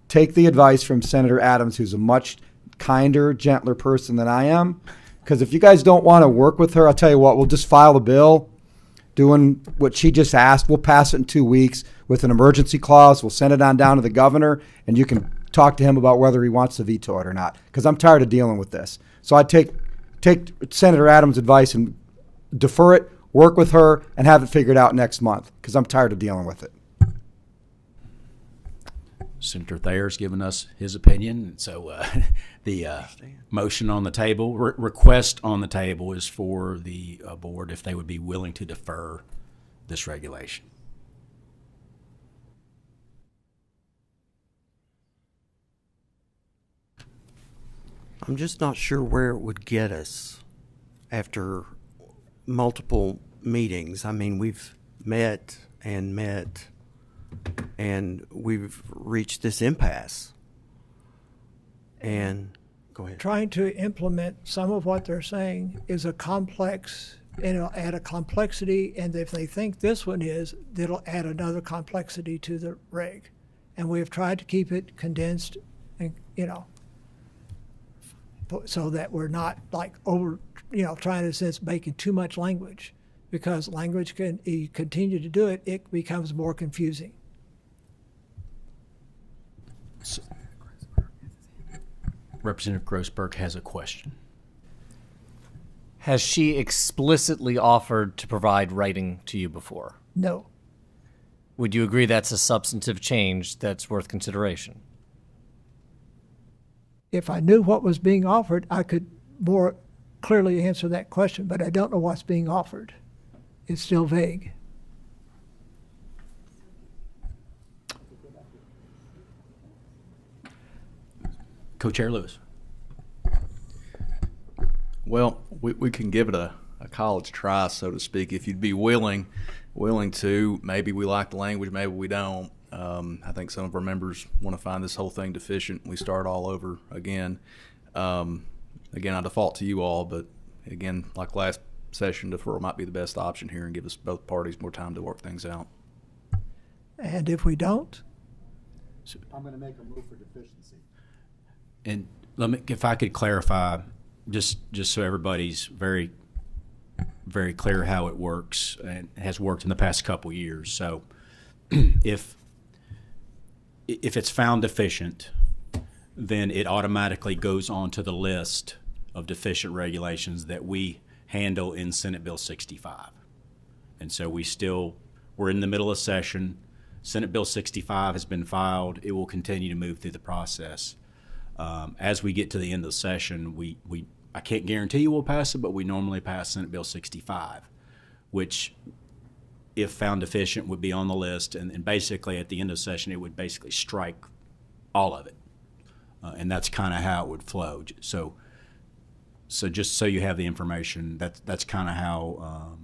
take the advice from Senator Adams, who's a much kinder, gentler person than I am, Because if you guys don't want to work with her, I'll tell you what, we'll just file a bill doing what she just asked. We'll pass it in 2 weeks with an emergency clause. We'll send it on down to the governor, and you can talk to him about whether he wants to veto it or not. Because I'm tired of dealing with this. So I'd take Senator Adams' advice and defer it, work with her, and have it figured out next month. Because I'm tired of dealing with it. Senator Thayer's given us his opinion. So the motion on the table, request on the table is for the board if they would be willing to defer this regulation. I'm just not sure where it would get us after multiple meetings. I mean, we've met, and we've reached this impasse. And go ahead. Trying to implement some of what they're saying is a complex, it'll add a complexity, and if they think this one is, it'll add another complexity to the reg. And we have tried to keep it condensed, and so that we're not like over, trying to sense making too much language, because language you continue to do it, it becomes more confusing. So, Representative Grossberg has a question. Has she explicitly offered to provide writing to you before? No. Would you agree that's a substantive change that's worth consideration? If I knew what was being offered, I could more clearly answer that question, but I don't know what's being offered. It's still vague. Co-Chair Lewis. Well, we can give it a college try, so to speak. If you'd be willing to, maybe we like the language, maybe we don't. I think some of our members want to find this whole thing deficient. We start all over again. Again, I default to you all, but again, like last session, deferral might be the best option here and give us both parties more time to work things out. And if we don't? I'm going to make a move for deficiency. And if I could clarify, just so everybody's very, very clear how it works and has worked in the past couple years. So if it's found deficient, then it automatically goes onto the list of deficient regulations that we handle in Senate Bill 65. And so we're in the middle of session. Senate Bill 65 has been filed. It will continue to move through the process. As we get to the end of the session, I can't guarantee you we'll pass it, but we normally pass Senate Bill 65, which, if found deficient, would be on the list. And basically, at the end of the session, it would basically strike all of it. And that's kind of how it would flow. So just so you have the information, that's kind of how,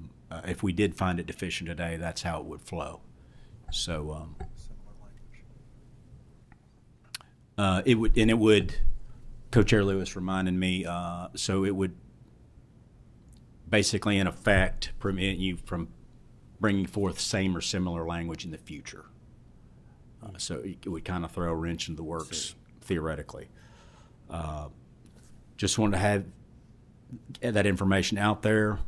if we did find it deficient today, that's how it would flow. So it would, Co-Chair Lewis reminded me, so it would basically, in effect, prevent you from bringing forth same or similar language in the future. So it would kind of throw a wrench into the works, theoretically. Just wanted to have that information out there.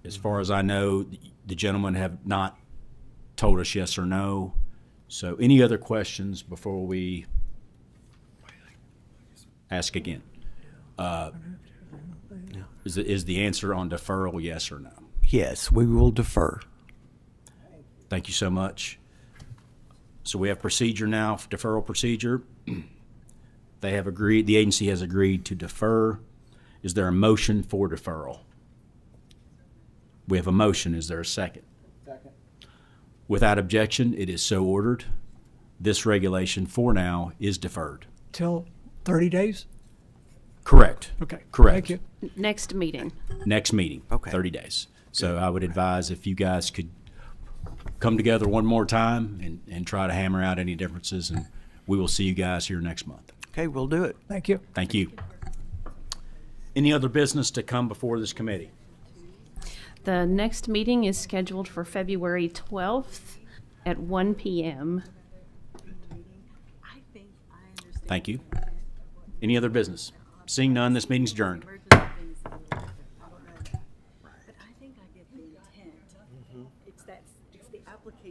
As far as I know, the gentlemen have not told us yes or no. So any other questions before we ask again? Is the answer on deferral yes or no? Yes, we will defer. Thank you so much. So we have procedure now, deferral procedure. They have agreed, the agency has agreed to defer. Is there a motion for deferral? We have a motion. Is there a second? Second. Without objection, it is so ordered. This regulation for now is deferred. Till 30 days? Correct. Okay. Correct. Thank you. Next meeting. Next meeting. Okay. 30 days. So I would advise if you guys could come together one more time and try to hammer out any differences, and we will see you guys here next month. Okay, we'll do it. Thank you. Thank you. Any other business to come before this committee? The next meeting is scheduled for February 12th at 1 p.m. Thank you. Any other business? Seeing none, this meeting's adjourned.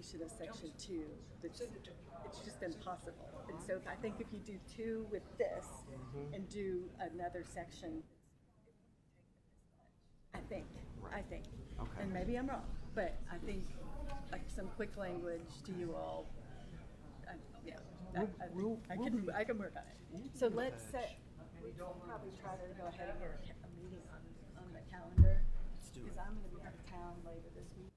completion of section 2. It's just impossible. And so I think if you do 2 with this and do another section, I think, okay. And maybe I'm wrong, but I think like some quick language to you all. I can work on it. So let's say we'll probably try to go ahead and get a meeting on the calendar because I'm going to be out of town later this week.